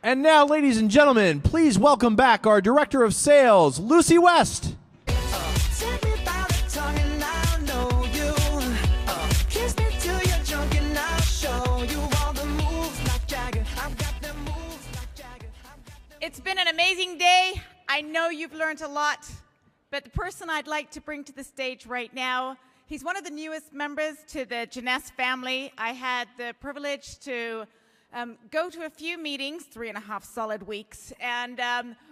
And now, ladies and gentlemen, please welcome back our Director of Sales, Lucy West. It's been an amazing day. I know you've learned a lot, but the person I'd like to bring to the stage right now, he's one of the newest members to the Jeunesse family. I had the privilege to go to a few meetings, 3.5 solid weeks, and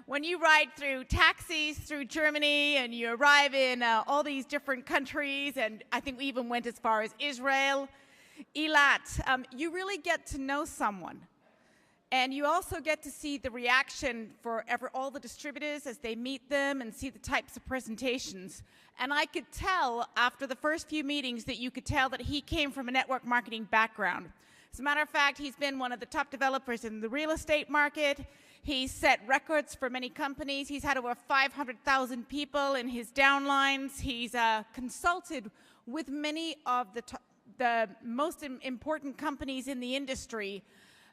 when you ride through taxis through Germany and you arrive in all these different countries, and I think we even went as far as Israel, Eilat, you really get to know someone. And you also get to see the reaction for all the distributors as they meet them and see the types of presentations. And I could tell after the first few meetings that you could tell that he came from a network marketing background. As a matter of fact, he's been one of the top developers in the real estate market. He's set records for many companies. He's had over 500,000 people in his downlines. He's consulted with many of the most important companies in the industry.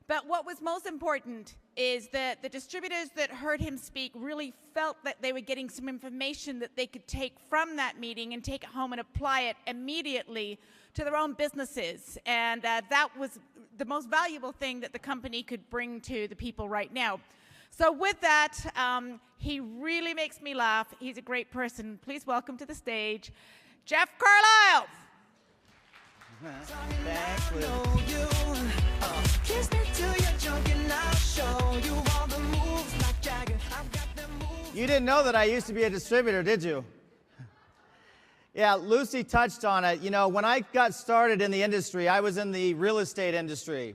But what was most important is that the distributors that heard him speak really felt that they were getting some information that they could take from that meeting and take it home and apply it immediately to their own businesses. And that was the most valuable thing that the company could bring to the people right now. So with that, he really makes me laugh. He's a great person. Please welcome to the stage, Jeff Carlisle. Thanks, Liz. Kiss me till you're drunk and I'll show you all the moves like Jagger. I've got them moves. You didn't know that I used to be a distributor, did you? Yeah, Lucy touched on it. You know, when I got started in the industry, I was in the real estate industry.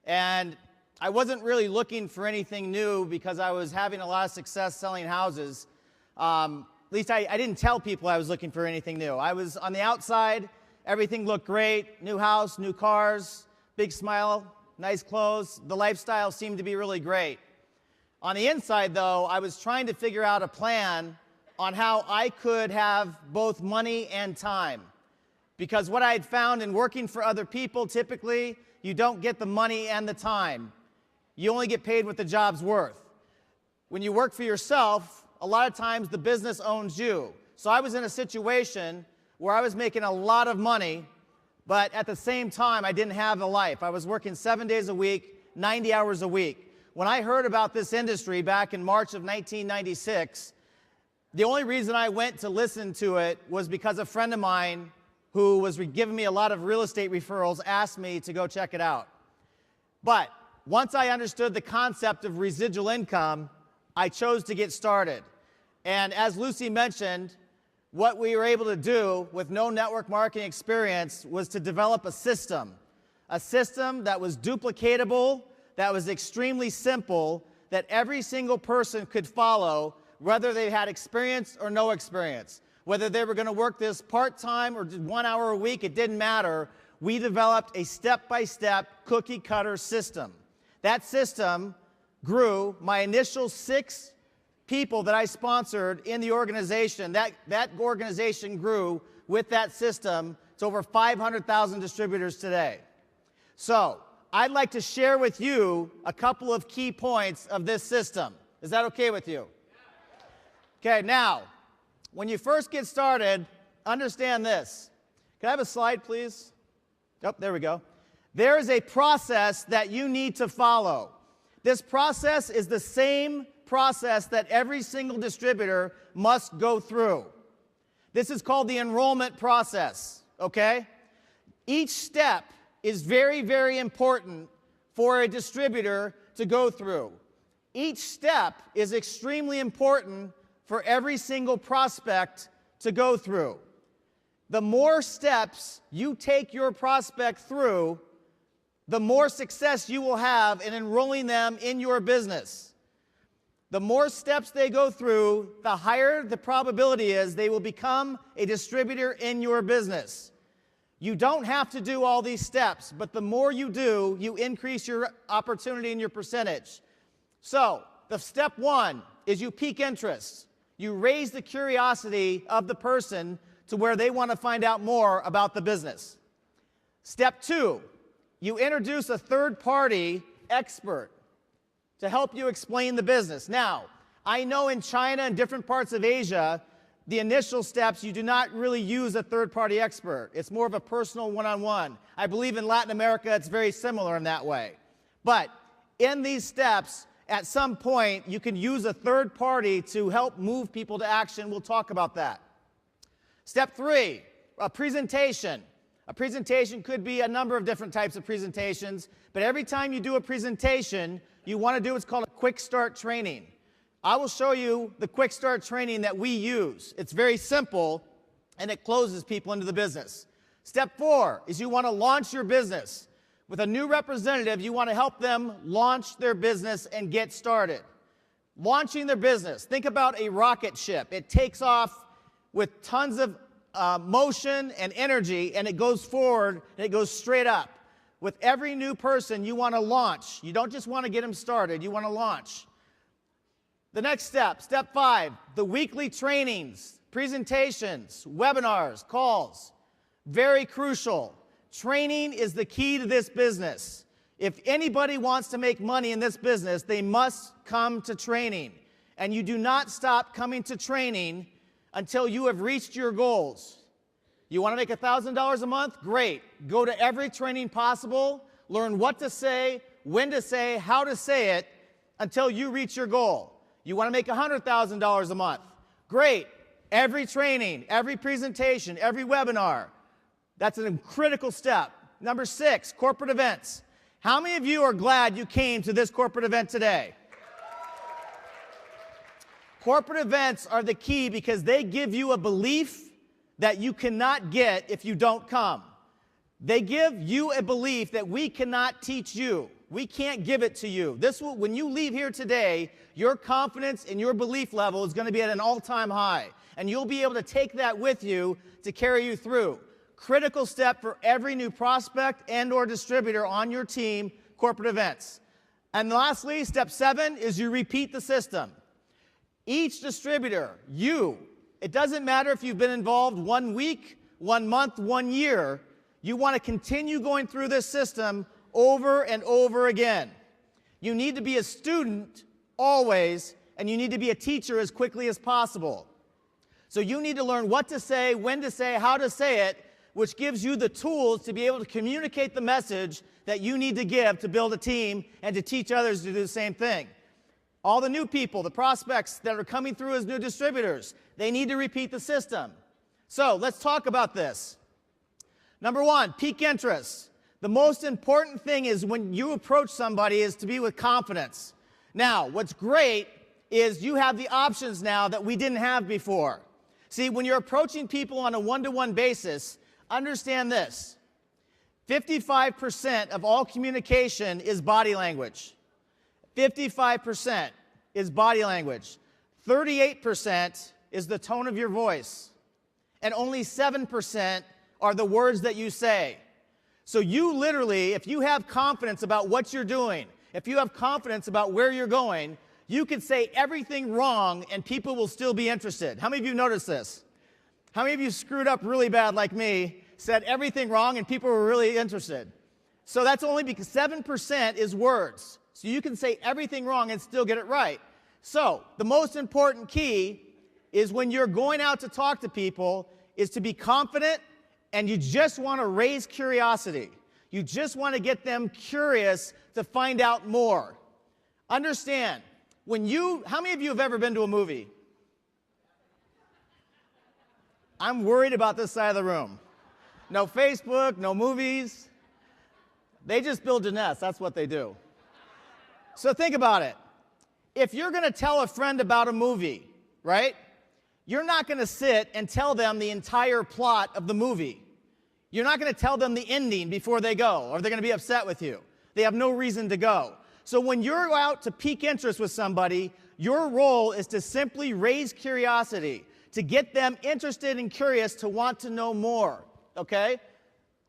And I wasn't really looking for anything new because I was having a lot of success selling houses. At least I didn't tell people I was looking for anything new. I was on the outside. Everything looked great. New house, new cars, big smile, nice clothes. The lifestyle seemed to be really great. On the inside, though, I was trying to figure out a plan on how I could have both money and time. Because what I had found in working for other people, typically, you don't get the money and the time. You only get paid what the job's worth. When you work for yourself, a lot of times the business owns you. So I was in a situation where I was making a lot of money, but at the same time, I didn't have a life. I was working 7 days a week, 90 hours a week. When I heard about this industry back in March of 1996, the only reason I went to listen to it was because a friend of mine who was giving me a lot of real estate referrals asked me to go check it out. But once I understood the concept of residual income, I chose to get started. And as Lucy mentioned, what we were able to do with no network marketing experience was to develop a system that was duplicatable, that was extremely simple, that every single person could follow, whether they had experience or no experience. Whether they were going to work this part-time or 1 hour a week, it didn't matter. We developed a step-by-step cookie-cutter system. That system grew. My initial 6 people that I sponsored in the organization, that organization grew with that system to over 500,000 distributors today. So I'd like to share with you a couple of key points of this system. Is that okay with you? Okay, now, when you first get started, understand this. Can I have a slide, please? Oh, there we go. There is a process that you need to follow. This process is the same process that every single distributor must go through. This is called the enrollment process, okay? Each step is very, very important for a distributor to go through. Each step is extremely important for every single prospect to go through. The more steps you take your prospect through, the more success you will have in enrolling them in your business. The more steps they go through, the higher the probability is they will become a distributor in your business. You don't have to do all these steps, but the more you do, you increase your opportunity and your percentage. So, the step 1 is you pique interest. You raise the curiosity of the person to where they want to find out more about the business. Step 2, you introduce a third-party expert. to help you explain the business. Now, I know in China and different parts of Asia, the initial steps, you do not really use a third-party expert. It's more of a personal one-on-one. I believe in Latin America, it's very similar in that way. But in these steps, at some point, you can use a third party to help move people to action. We'll talk about that. Step 3, a presentation. A presentation could be a number of different types of presentations, but every time you do a presentation, you want to do what's called a quick start training. I will show you the quick start training that we use. It's very simple, and it closes people into the business. Step 4 is you want to launch your business. With a new representative, you want to help them launch their business and get started. Launching their business. Think about a rocket ship. It takes off with tons of motion and energy, and it goes forward, and it goes straight up. With every new person, you want to launch. You don't just want to get them started. You want to launch. The next step, step 5, the weekly trainings, presentations, webinars, calls. Very crucial. Training is the key to this business. If anybody wants to make money in this business, they must come to training. And you do not stop coming to training until you have reached your goals. You want to make $1,000 a month? Great. Go to every training possible, learn what to say, when to say, how to say it, until you reach your goal. You want to make $100,000 a month? Great. Every training, every presentation, every webinar. That's a critical step. Number 6, corporate events. How many of you are glad you came to this corporate event today? Corporate events are the key because they give you a belief that you cannot get if you don't come. They give you a belief that we cannot teach you. We can't give it to you. When you leave here today, your confidence and your belief level is going to be at an all-time high. And you'll be able to take that with you to carry you through. Critical step for every new prospect and or distributor on your team, corporate events. And lastly, step 7 is you repeat the system. Each distributor, it doesn't matter if you've been involved 1 week, 1 month, 1 year, you want to continue going through this system over and over again. You need to be a student always, and you need to be a teacher as quickly as possible. So you need to learn what to say, when to say, how to say it, which gives you the tools to be able to communicate the message that you need to give to build a team and to teach others to do the same thing. All the new people, the prospects that are coming through as new distributors, they need to repeat the system. So let's talk about this. Number 1, peak interest. The most important thing is when you approach somebody is to be with confidence. Now, what's great is you have the options now that we didn't have before. See, when you're approaching people on a one-to-one basis, understand this. 55% of all communication is body language. 55% is body language. 38% is the tone of your voice. And only 7% are the words that you say. So you literally, if you have confidence about what you're doing, if you have confidence about where you're going, you can say everything wrong and people will still be interested. How many of you noticed this? How many of you screwed up really bad like me, said everything wrong and people were really interested? So that's only because 7% is words. So you can say everything wrong and still get it right. So the most important key is when you're going out to talk to people is to be confident, and you just want to raise curiosity. You just want to get them curious to find out more. Understand, how many of you have ever been to a movie? I'm worried about this side of the room. No Facebook, no movies. They just build Jeunesse, that's what they do. So think about it. If you're going to tell a friend about a movie, right? You're not going to sit and tell them the entire plot of the movie. You're not going to tell them the ending before they go, or they're going to be upset with you. They have no reason to go. So when you're out to pique interest with somebody, your role is to simply raise curiosity, to get them interested and curious to want to know more, okay?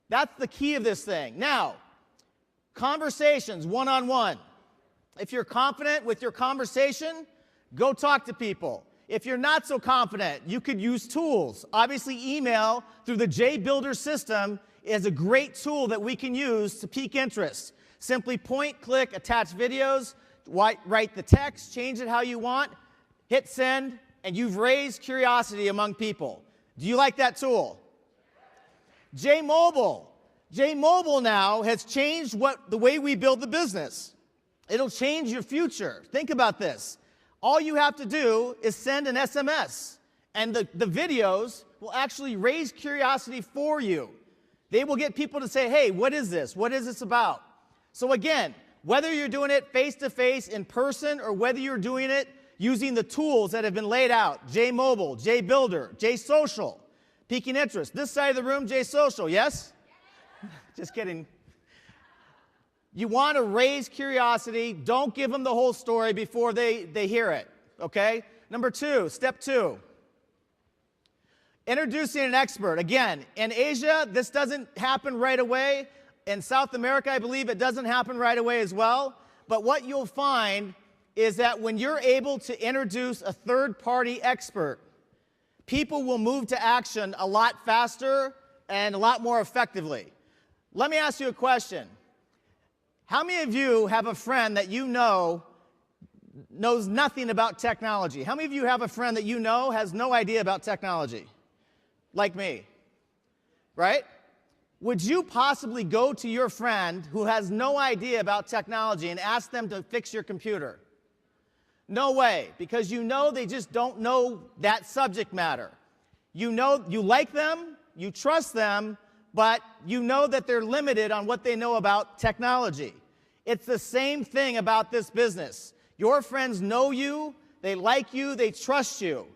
That's the key of this thing. Now, conversations, one-on-one. If you're confident with your conversation, go talk to people. If you're not so confident, you could use tools. Obviously, email through the JBuilder system is a great tool that we can use to pique interest. Simply point, click, attach videos, write the text, change it how you want, hit send, and you've raised curiosity among people. Do you like that tool? J-Mobile. J-Mobile now has changed the way we build the business. It'll change your future. Think about this. All you have to do is send an SMS, and the videos will actually raise curiosity for you. They will get people to say, hey, what is this? What is this about? So again, whether you're doing it face-to-face in person or whether you're doing it using the tools that have been laid out, J-Mobile, J-Builder, J-Social, piquing interest. This side of the room, J-Social, yes? Just kidding. You want to raise curiosity. Don't give them the whole story before they hear it, okay? Number two, step two. Introducing an expert. Again, in Asia, this doesn't happen right away. In South America, I believe it doesn't happen right away as well. But what you'll find is that when you're able to introduce a third-party expert, people will move to action a lot faster and a lot more effectively. Let me ask you a question. How many of you have a friend that you know knows nothing about technology? How many of you have a friend that you know has no idea about technology? Like me, right? Would you possibly go to your friend who has no idea about technology and ask them to fix your computer? No way, because you know they just don't know that subject matter. You know you like them, you trust them, but you know that they're limited on what they know about technology. It's the same thing about this business. Your friends know you, they like you, they trust you.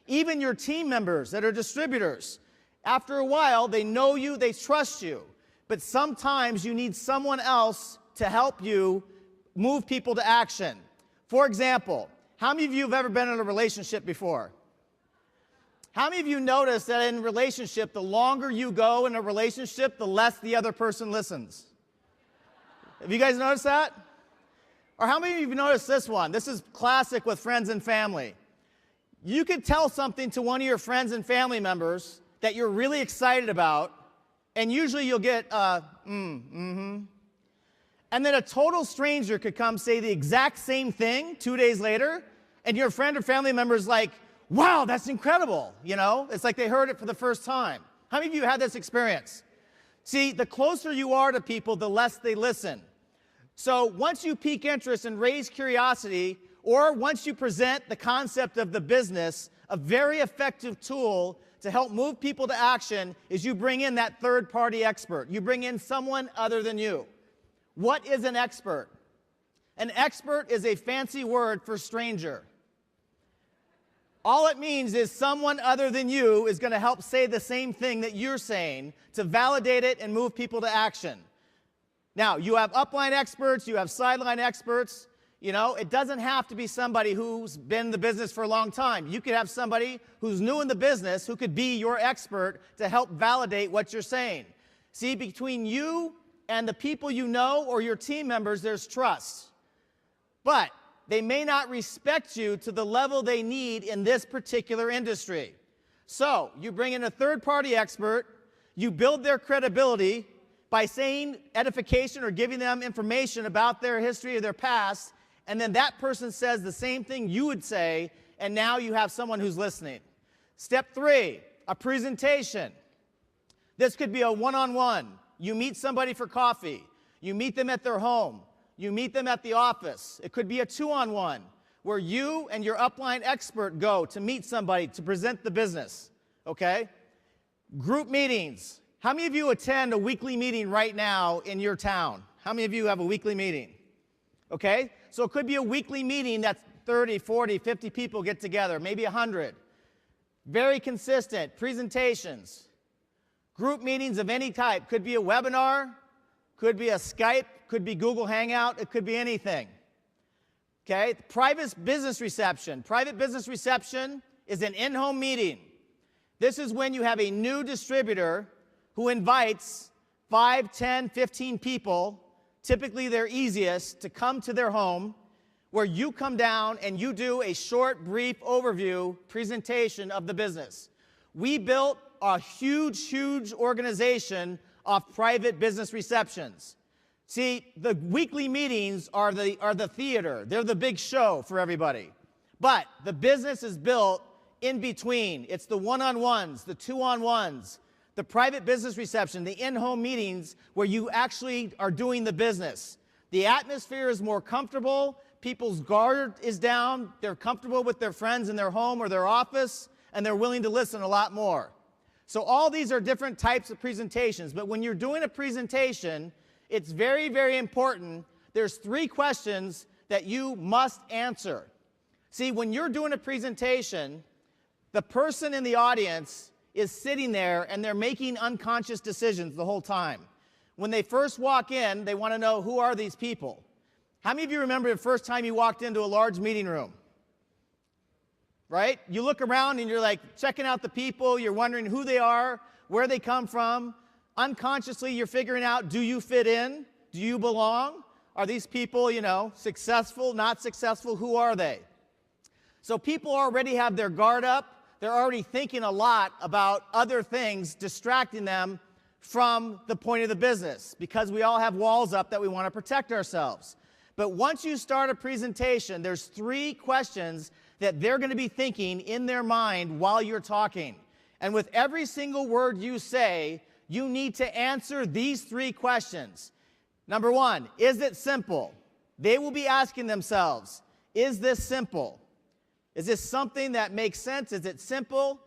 Even your team members that are distributors, after a while, they know you, they trust you. But sometimes you need someone else to help you move people to action. For example, how many of you have ever been in a relationship before? How many of you notice that in a relationship, the longer you go in a relationship, the less the other person listens? Have you guys noticed that? Or how many of you have noticed this one? This is classic with friends and family. You could tell something to one of your friends and family members that you're really excited about, and usually you'll get and then a total stranger could come say the exact same thing 2 days later, and your friend or family member is like, wow, that's incredible, you know? It's like they heard it for the first time. How many of you had this experience? See, the closer you are to people, the less they listen. So once you pique interest and raise curiosity, or once you present the concept of the business, a very effective tool to help move people to action is you bring in that third-party expert. You bring in someone other than you. What is an expert? An expert is a fancy word for stranger. All it means is someone other than you is going to help say the same thing that you're saying to validate it and move people to action. Now, you have upline experts, you have sideline experts. You know, it doesn't have to be somebody who's been in the business for a long time. You could have somebody who's new in the business who could be your expert to help validate what you're saying. See, between you and the people you know or your team members, there's trust. But they may not respect you to the level they need in this particular industry. So you bring in a third-party expert, you build their credibility by saying edification or giving them information about their history or their past, and then that person says the same thing you would say, and now you have someone who's listening. Step 3, a presentation. This could be a one-on-one. You meet somebody for coffee. You meet them at their home. You meet them at the office. It could be a 2-on-1 where you and your upline expert go to meet somebody to present the business, okay? Group meetings. How many of you attend a weekly meeting right now in your town? How many of you have a weekly meeting? Okay? So it could be a weekly meeting that's 30, 40, 50 people get together, maybe 100. Very consistent presentations. Group meetings of any type. Could be a webinar, could be a Skype, could be Google Hangout, it could be anything. Okay? Private business reception. Private business reception is an in-home meeting. This is when you have a new distributor who invites 5, 10, 15 people, typically their easiest, to come to their home, where you come down and you do a short, brief overview presentation of the business. We built a huge, huge organization of private business receptions. See, the weekly meetings are the theater. They're the big show for everybody. But the business is built in between. It's the one-on-ones, the two-on-ones, the private business reception, the in-home meetings where you actually are doing the business. The atmosphere is more comfortable. People's guard is down. They're comfortable with their friends in their home or their office, and they're willing to listen a lot more. So all these are different types of presentations. But when you're doing a presentation, it's very, very important. There's 3 questions that you must answer. See, when you're doing a presentation, the person in the audience is sitting there and they're making unconscious decisions the whole time. When they first walk in, they want to know, who are these people? How many of you remember the first time you walked into a large meeting room? Right? You look around and you're like checking out the people, you're wondering who they are, where they come from. Unconsciously, you're figuring out, do you fit in? Do you belong? Are these people, successful, not successful? Who are they? So people already have their guard up. They're already thinking a lot about other things distracting them from the point of the business, because we all have walls up that we want to protect ourselves. But once you start a presentation, there's 3 questions that they're going to be thinking in their mind while you're talking. And with every single word you say, you need to answer these 3 questions. Number 1, is it simple? They will be asking themselves, is this simple? Is this something that makes sense? Is it simple?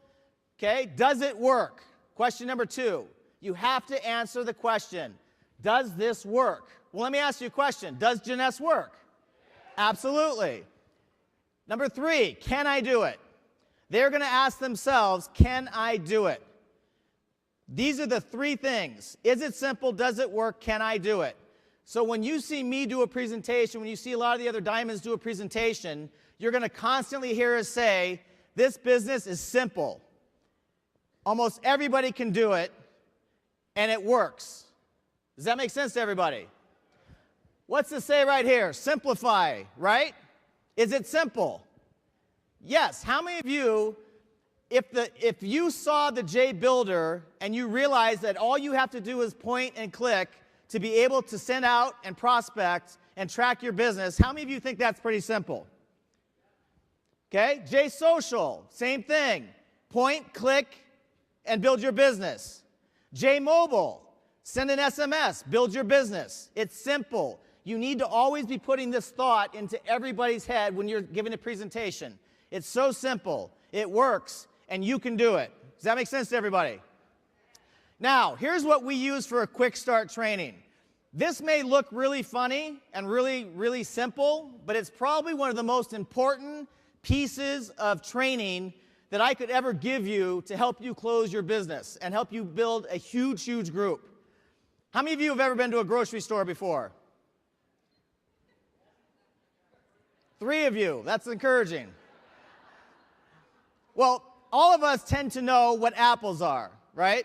Okay, does it work? Question number 2, you have to answer the question, does this work? Well, let me ask you a question. Does Jeunesse work? Absolutely. Number 3, can I do it? They're going to ask themselves, can I do it? These are the 3 things. Is it simple? Does it work? Can I do it? So when you see me do a presentation, when you see a lot of the other diamonds do a presentation, you're going to constantly hear us say, this business is simple. Almost everybody can do it, and it works. Does that make sense to everybody? What's to say right here? Simplify, right? Is it simple? Yes. How many of you, if you saw the J Builder and you realize that all you have to do is point and click to be able to send out and prospect and track your business, how many of you think that's pretty simple? Okay, J Social, same thing. Point, click, and build your business. J Mobile, send an SMS, build your business. It's simple. You need to always be putting this thought into everybody's head when you're giving a presentation. It's so simple. It works, and you can do it. Does that make sense to everybody? Now, here's what we use for a quick start training. This may look really funny and really, really simple, but it's probably one of the most important pieces of training that I could ever give you to help you close your business and help you build a huge, huge group. How many of you have ever been to a grocery store before? 3 of you. That's encouraging. Well, all of us tend to know what apples are, right?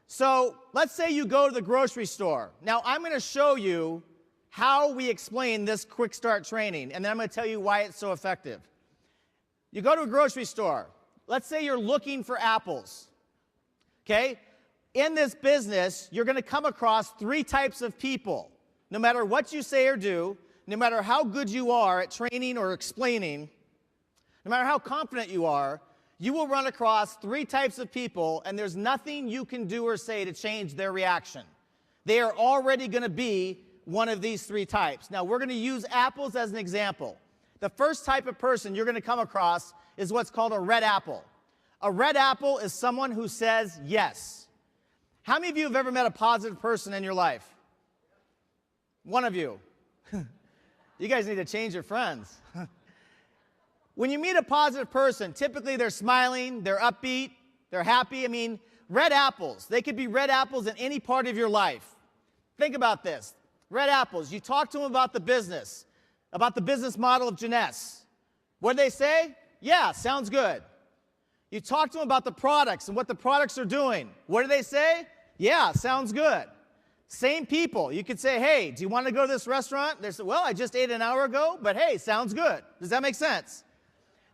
So let's say you go to the grocery store. Now, I'm going to show you how we explain this quick start training, and then I'm going to tell you why it's so effective. You go to a grocery store. Let's say you're looking for apples, okay? In this business, you're going to come across 3 types of people. No matter what you say or do, no matter how good you are at training or explaining, no matter how confident you are, you will run across 3 types of people, and there's nothing you can do or say to change their reaction. They are already going to be one of these 3 types. Now, we're going to use apples as an example. The first type of person you're going to come across is what's called a red apple. A red apple is someone who says yes. How many of you have ever met a positive person in your life? One of you. You guys need to change your friends. When you meet a positive person, typically they're smiling, they're upbeat, they're happy. I mean, red apples. They could be red apples in any part of your life. Think about this. Red apples. You talk to them about the business model of Jeunesse. What do they say? Yeah, sounds good. You talk to them about the products and what the products are doing. What do they say? Yeah, sounds good. Same people. You could say, hey, do you want to go to this restaurant? They say, well, I just ate an hour ago, but hey, sounds good. Does that make sense?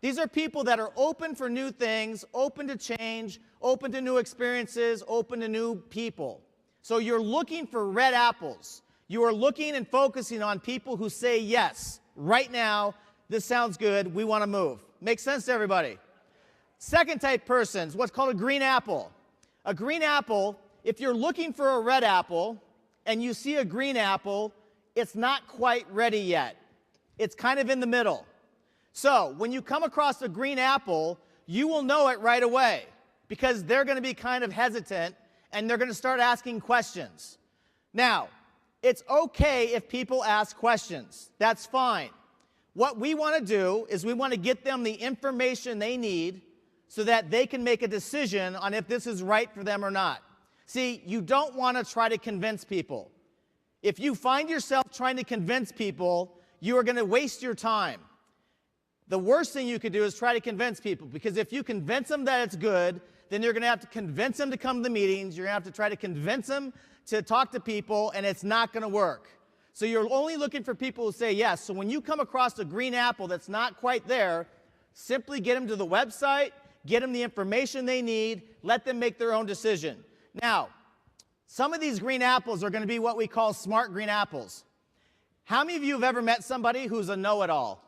These are people that are open for new things, open to change, open to new experiences, open to new people. So you're looking for red apples. You are looking and focusing on people who say yes. Right now, this sounds good, we want to move. Makes sense to everybody? Second type person is what's called a green apple. A green apple, if you're looking for a red apple and you see a green apple, it's not quite ready yet. It's kind of in the middle. So when you come across a green apple, you will know it right away because they're going to be kind of hesitant and they're going to start asking questions. Now, it's okay if people ask questions. That's fine. What we want to do is we want to get them the information they need so that they can make a decision on if this is right for them or not. See, you don't want to try to convince people. If you find yourself trying to convince people, you are going to waste your time. The worst thing you could do is try to convince people, because if you convince them that it's good, then you're going to have to convince them to come to the meetings, you're going to have to try to convince them to talk to people, and it's not going to work. So you're only looking for people who say yes. So when you come across a green apple that's not quite there, simply get them to the website, get them the information they need, let them make their own decision. Now, some of these green apples are going to be what we call smart green apples. How many of you have ever met somebody who's a know-it-all?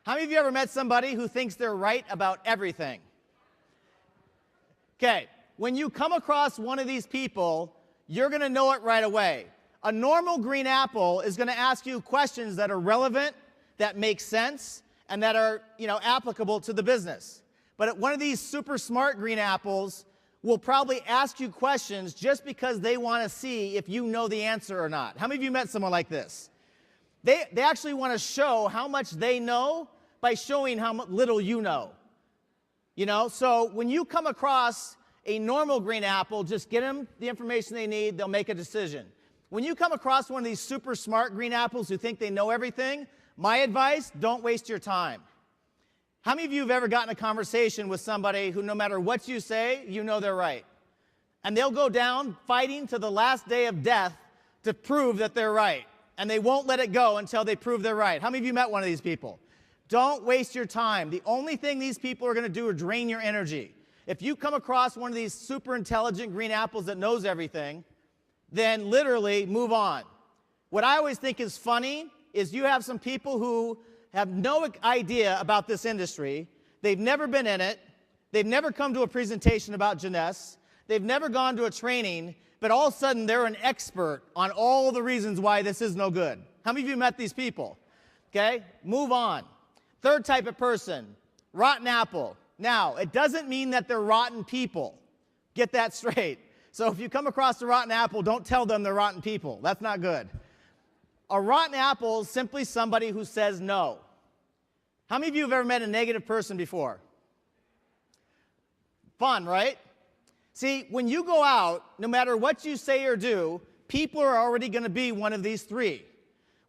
How many of you ever met somebody who thinks they're right about everything? Okay, when you come across one of these people, you're going to know it right away. A normal green apple is going to ask you questions that are relevant, that make sense, and that are, applicable to the business. But one of these super smart green apples will probably ask you questions just because they want to see if you know the answer or not. How many of you met someone like this? They actually want to show how much they know by showing how little you know. So when you come across a normal green apple, just get them the information they need, they'll make a decision. When you come across one of these super smart green apples who think they know everything, my advice, don't waste your time. How many of you have ever gotten a conversation with somebody who no matter what you say, you know they're right? And they'll go down fighting to the last day of death to prove that they're right. And they won't let it go until they prove they're right. How many of you met one of these people? Don't waste your time. The only thing these people are going to do is drain your energy. If you come across one of these super intelligent green apples that knows everything, then literally move on. What I always think is funny is you have some people who have no idea about this industry. They've never been in it. They've never come to a presentation about Jeunesse. They've never gone to a training, but all of a sudden they're an expert on all the reasons why this is no good. How many of you met these people? Okay, move on. Third type of person, rotten apple. Now, it doesn't mean that they're rotten people. Get that straight. So if you come across a rotten apple, don't tell them they're rotten people. That's not good. A rotten apple is simply somebody who says no. How many of you have ever met a negative person before? Fun, right? See, when you go out, no matter what you say or do, people are already going to be one of these three.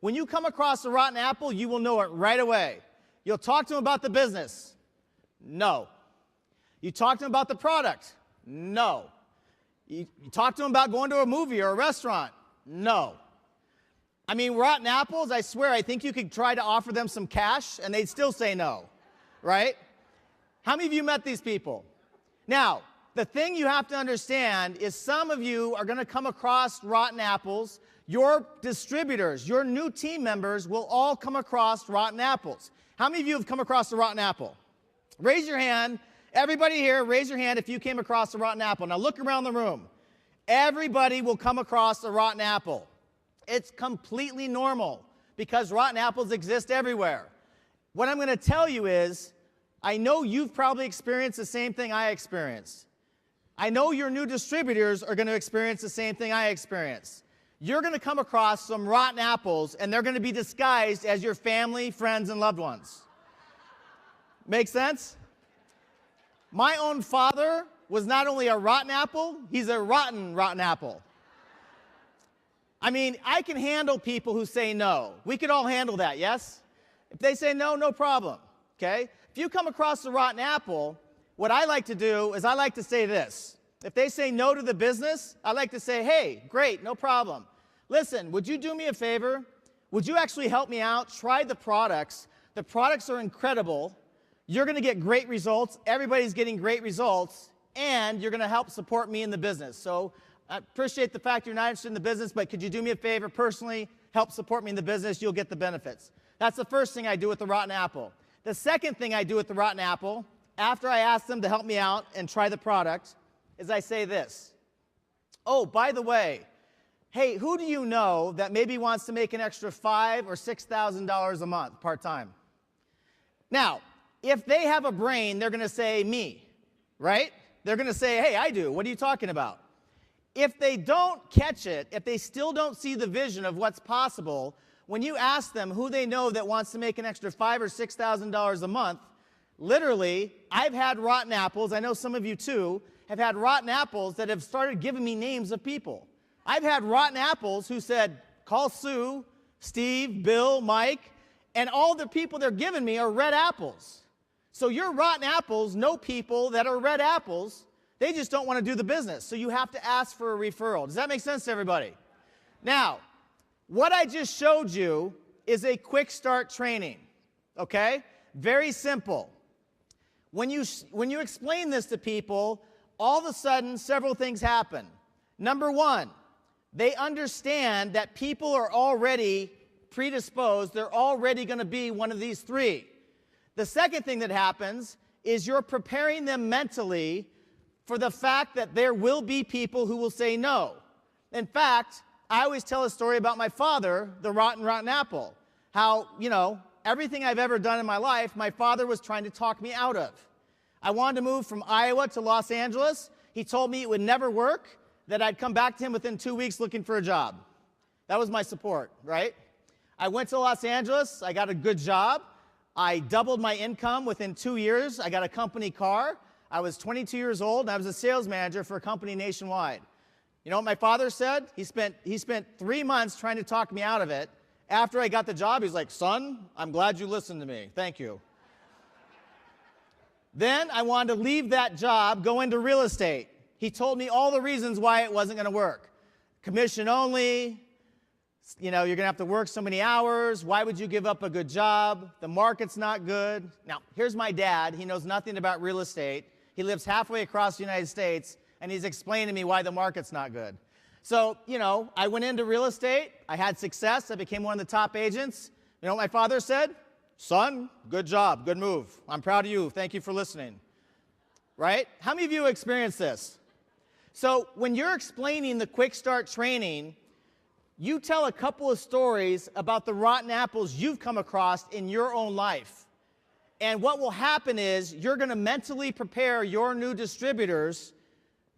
When you come across a rotten apple, you will know it right away. You'll talk to them about the business. No. You talk to them about the product. No. You talk to them about going to a movie or a restaurant. No. I mean, rotten apples, I swear, I think you could try to offer them some cash and they'd still say no, right? How many of you met these people? Now, the thing you have to understand is some of you are going to come across rotten apples. Your distributors, your new team members will all come across rotten apples. How many of you have come across a rotten apple? Raise your hand. Everybody here, raise your hand if you came across a rotten apple. Now look around the room. Everybody will come across a rotten apple. It's completely normal because rotten apples exist everywhere. What I'm going to tell you is, I know you've probably experienced the same thing I experienced. I know your new distributors are going to experience the same thing I experienced. You're going to come across some rotten apples, and they're going to be disguised as your family, friends, and loved ones. Make sense? My own father was not only a rotten apple, he's a rotten apple. I mean, I can handle people who say no. We could all handle that, yes? If they say no, no problem, okay? If you come across a rotten apple, what I like to do is I like to say this. If they say no to the business, I like to say, hey, great, no problem. Listen, would you do me a favor? Would you actually help me out? Try the products. The products are incredible. You're going to get great results. Everybody's getting great results. And you're going to help support me in the business. So I appreciate the fact you're not interested in the business, but could you do me a favor personally, help support me in the business, you'll get the benefits. That's the first thing I do with the rotten apple. The second thing I do with the rotten apple, after I ask them to help me out and try the product, is I say this. Oh, by the way, hey, who do you know that maybe wants to make an extra $5,000 or $6,000 a month part-time? Now, if they have a brain, they're going to say me, right? They're going to say, hey, I do. What are you talking about? If they don't catch it, if they still don't see the vision of what's possible, when you ask them who they know that wants to make an extra $5,000 or $6,000 a month, literally, I've had rotten apples, I know some of you too, have had rotten apples that have started giving me names of people. I've had rotten apples who said, call Sue, Steve, Bill, Mike, and all the people they're giving me are red apples. So your rotten apples know people that are red apples. They just don't want to do the business. So you have to ask for a referral. Does that make sense to everybody? Now, what I just showed you is a quick start training, okay? Very simple. When you explain this to people, all of a sudden, several things happen. Number one, they understand that people are already predisposed. They're already going to be one of these three. The second thing that happens is you're preparing them mentally for the fact that there will be people who will say no. In fact, I always tell a story about my father, the rotten apple. How, everything I've ever done in my life, my father was trying to talk me out of. I wanted to move from Iowa to Los Angeles. He told me it would never work, that I'd come back to him within 2 weeks looking for a job. That was my support, right? I went to Los Angeles. I got a good job. I doubled my income within 2 years. I got a company car. I was 22 years old, and I was a sales manager for a company nationwide. You know what my father said? He spent 3 months trying to talk me out of it. After I got the job, he's like, son, I'm glad you listened to me. Thank you. Then I wanted to leave that job, go into real estate. He told me all the reasons why it wasn't going to work. Commission only, you're going to have to work so many hours. Why would you give up a good job? The market's not good. Now, here's my dad. He knows nothing about real estate. He lives halfway across the United States, and he's explaining to me why the market's not good. So, I went into real estate. I had success. I became one of the top agents. You know what my father said? Son, good job, good move. I'm proud of you. Thank you for listening. Right? How many of you experienced this? So when you're explaining the quick start training, you tell a couple of stories about the rotten apples you've come across in your own life. And what will happen is you're going to mentally prepare your new distributors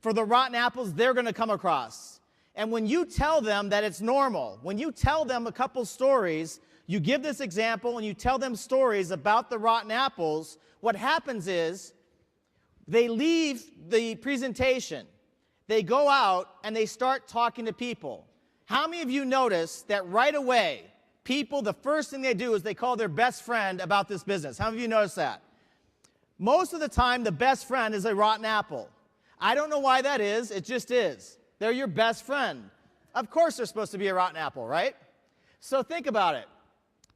for the rotten apples they're going to come across. And when you tell them that it's normal, when you tell them a couple stories, you give this example and you tell them stories about the rotten apples, what happens is they leave the presentation. They go out and they start talking to people. How many of you notice that right away, people, the first thing they do is they call their best friend about this business? How many of you notice that? Most of the time, the best friend is a rotten apple. I don't know why that is. It just is. They're your best friend. Of course they're supposed to be a rotten apple, right? So think about it.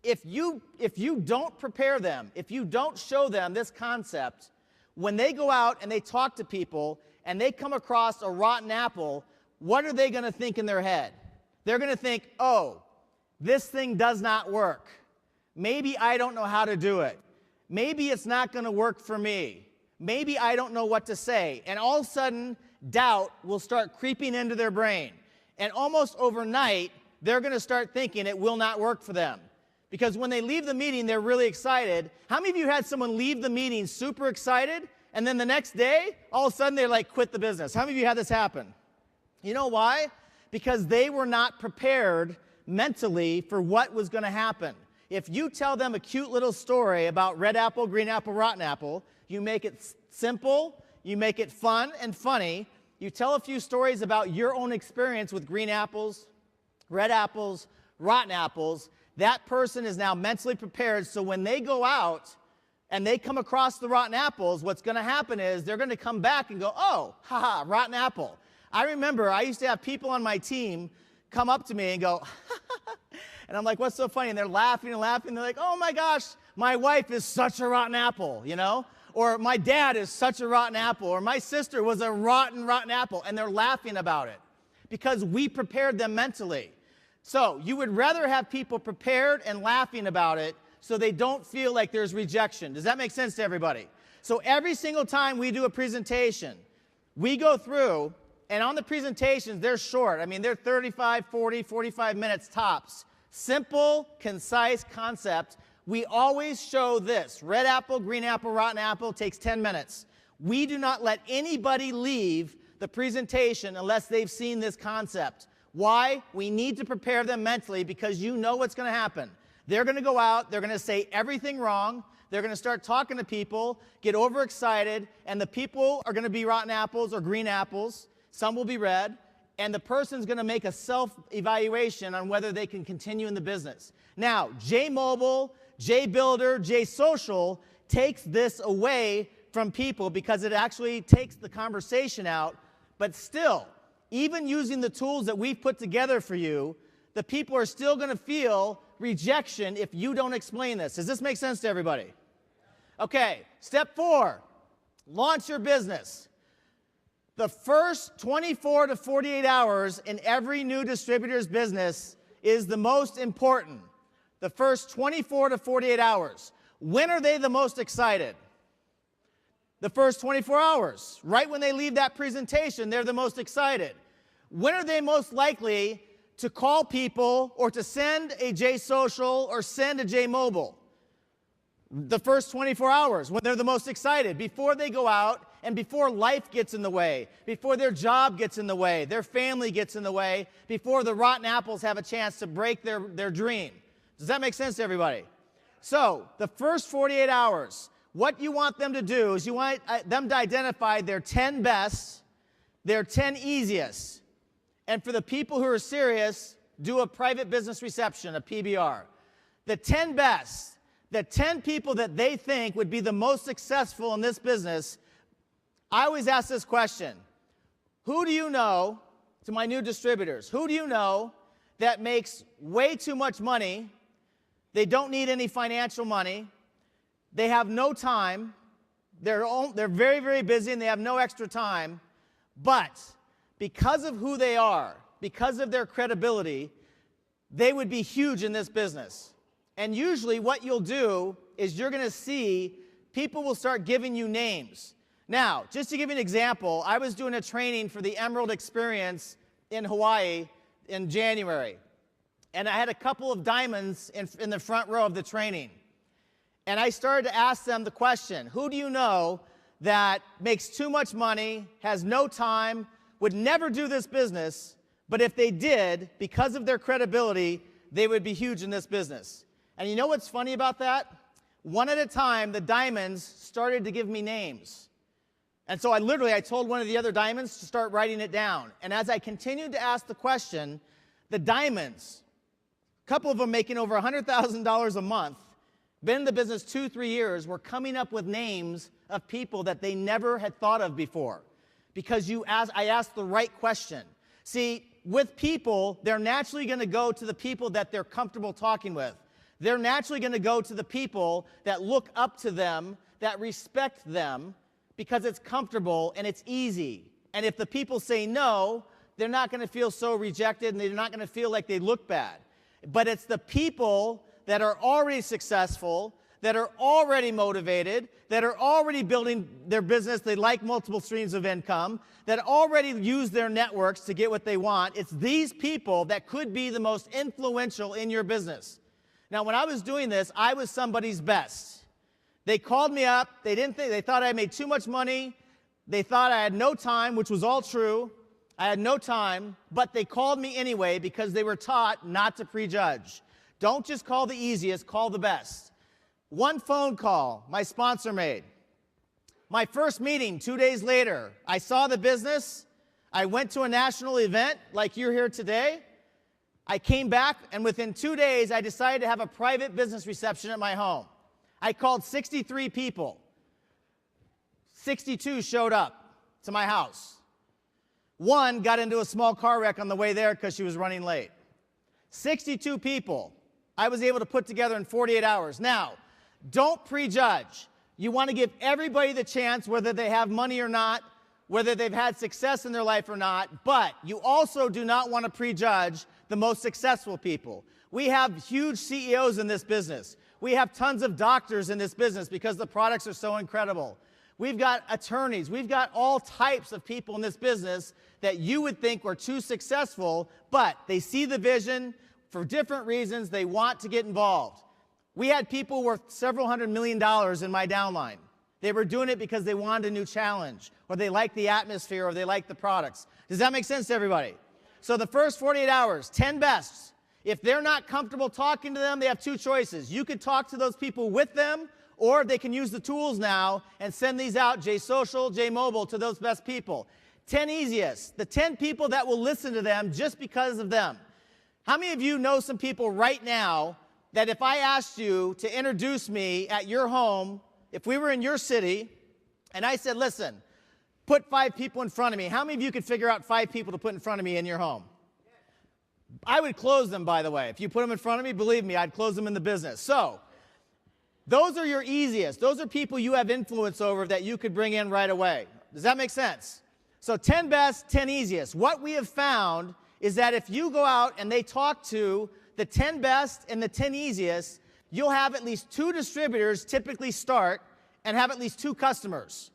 If you don't prepare them, if you don't show them this concept, when they go out and they talk to people and they come across a rotten apple, what are they going to think in their head? They're going to think, oh, this thing does not work. Maybe I don't know how to do it. Maybe it's not going to work for me. Maybe I don't know what to say. And all of a sudden, doubt will start creeping into their brain. And almost overnight, they're going to start thinking it will not work for them. Because when they leave the meeting, they're really excited. How many of you had someone leave the meeting super excited, and then the next day, all of a sudden, they quit the business? How many of you had this happen? You know why? Because they were not prepared mentally for what was going to happen. If you tell them a cute little story about red apple, green apple, rotten apple, you make it simple, you make it fun and funny, you tell a few stories about your own experience with green apples, red apples, rotten apples, that person is now mentally prepared, so when they go out and they come across the rotten apples, what's going to happen is they're going to come back and go, oh, haha, rotten apple. I remember I used to have people on my team come up to me and go, and I'm like, what's so funny? And they're laughing and laughing. They're like, oh my gosh, my wife is such a rotten apple, Or my dad is such a rotten apple. Or my sister was a rotten apple. And they're laughing about it. because we prepared them mentally. So you would rather have people prepared and laughing about it so they don't feel like there's rejection. Does that make sense to everybody? So every single time we do a presentation, we go through, and on the presentations, they're short. I mean, they're 35, 40, 45 minutes tops. Simple, concise concept. We always show this. Red apple, green apple, rotten apple takes 10 minutes. We do not let anybody leave the presentation unless they've seen this concept. Why? We need to prepare them mentally because you know what's going to happen. They're going to go out, they're going to say everything wrong, they're going to start talking to people, get overexcited, and the people are going to be rotten apples or green apples. Some will be red, and the person's going to make a self-evaluation on whether they can continue in the business. Now, J-Mobile, J-Builder, J-Social takes this away from people because it actually takes the conversation out, but still, even using the tools that we've put together for you, the people are still going to feel rejection if you don't explain this. Does this make sense to everybody? Okay, step 4, launch your business. The first 24 to 48 hours in every new distributor's business is the most important. The first 24 to 48 hours. When are they the most excited? The first 24 hours. Right when they leave that presentation, they're the most excited. When are they most likely to call people or to send a J-Social or send a J-Mobile? The first 24 hours, when they're the most excited, before they go out and before life gets in the way, before their job gets in the way, their family gets in the way, before the rotten apples have a chance to break their dream. Does that make sense to everybody? So, the first 48 hours, what you want them to do is you want them to identify their 10 best, their 10 easiest. And for the people who are serious, do a private business reception, a PBR. The 10 best, the 10 people that they think would be the most successful in this business, I always ask this question. Who do you know, to my new distributors, who do you know that makes way too much money? They don't need any financial money. They have no time. They're very, very busy and they have no extra time. But because of who they are, because of their credibility, they would be huge in this business. And usually what you'll do is you're going to see people will start giving you names. Now, just to give you an example, I was doing a training for the Emerald Experience in Hawaii in January. And I had a couple of diamonds in the front row of the training. And I started to ask them the question, who do you know that makes too much money, has no time, would never do this business, but if they did, because of their credibility, they would be huge in this business? And you know what's funny about that? One at a time, the diamonds started to give me names. And so I told one of the other diamonds to start writing it down. And as I continued to ask the question, the diamonds, a couple of them making over $100,000 a month, been in the business 2-3 years, were coming up with names of people that they never had thought of before. Because I asked the right question. See, with people, they're naturally going to go to the people that they're comfortable talking with. They're naturally going to go to the people that look up to them, that respect them, because it's comfortable and it's easy. And if the people say no, they're not going to feel so rejected and they're not going to feel like they look bad. But it's the people that are already successful, that are already motivated, that are already building their business, they like multiple streams of income, that already use their networks to get what they want. It's these people that could be the most influential in your business. Now, when I was doing this, I was somebody's best. They called me up. They thought I made too much money. They thought I had no time, which was all true. I had no time, but they called me anyway because they were taught not to prejudge. Don't just call the easiest, call the best. One phone call my sponsor made. My first meeting 2 days later, I saw the business. I went to a national event like you're here today. I came back, and within 2 days, I decided to have a private business reception at my home. I called 63 people. 62 showed up to my house. One got into a small car wreck on the way there because she was running late. 62 people I was able to put together in 48 hours. Now, don't prejudge. You want to give everybody the chance, whether they have money or not, whether they've had success in their life or not, but you also do not want to prejudge the most successful people. We have huge CEOs in this business. We have tons of doctors in this business because the products are so incredible. We've got attorneys. We've got all types of people in this business that you would think were too successful, but they see the vision. For different reasons, they want to get involved. We had people worth several $100 million in my downline. They were doing it because they wanted a new challenge, or they liked the atmosphere, or they liked the products. Does that make sense to everybody? So the first 48 hours, 10 bests. If they're not comfortable talking to them, they have two choices. You could talk to those people with them, or they can use the tools now and send these out, JSocial, JMobile, to those best people. 10 easiest, the 10 people that will listen to them just because of them. How many of you know some people right now that if I asked you to introduce me at your home, if we were in your city, and I said, listen, put 5 people in front of me, how many of you could figure out 5 people to put in front of me in your home? I would close them, by the way. If you put them in front of me, believe me, I'd close them in the business. So, those are your easiest. Those are people you have influence over that you could bring in right away. Does that make sense? So 10 best, 10 easiest. What we have found is that if you go out and they talk to the 10 best and the 10 easiest, you'll have at least 2 distributors typically start and have at least 2 customers.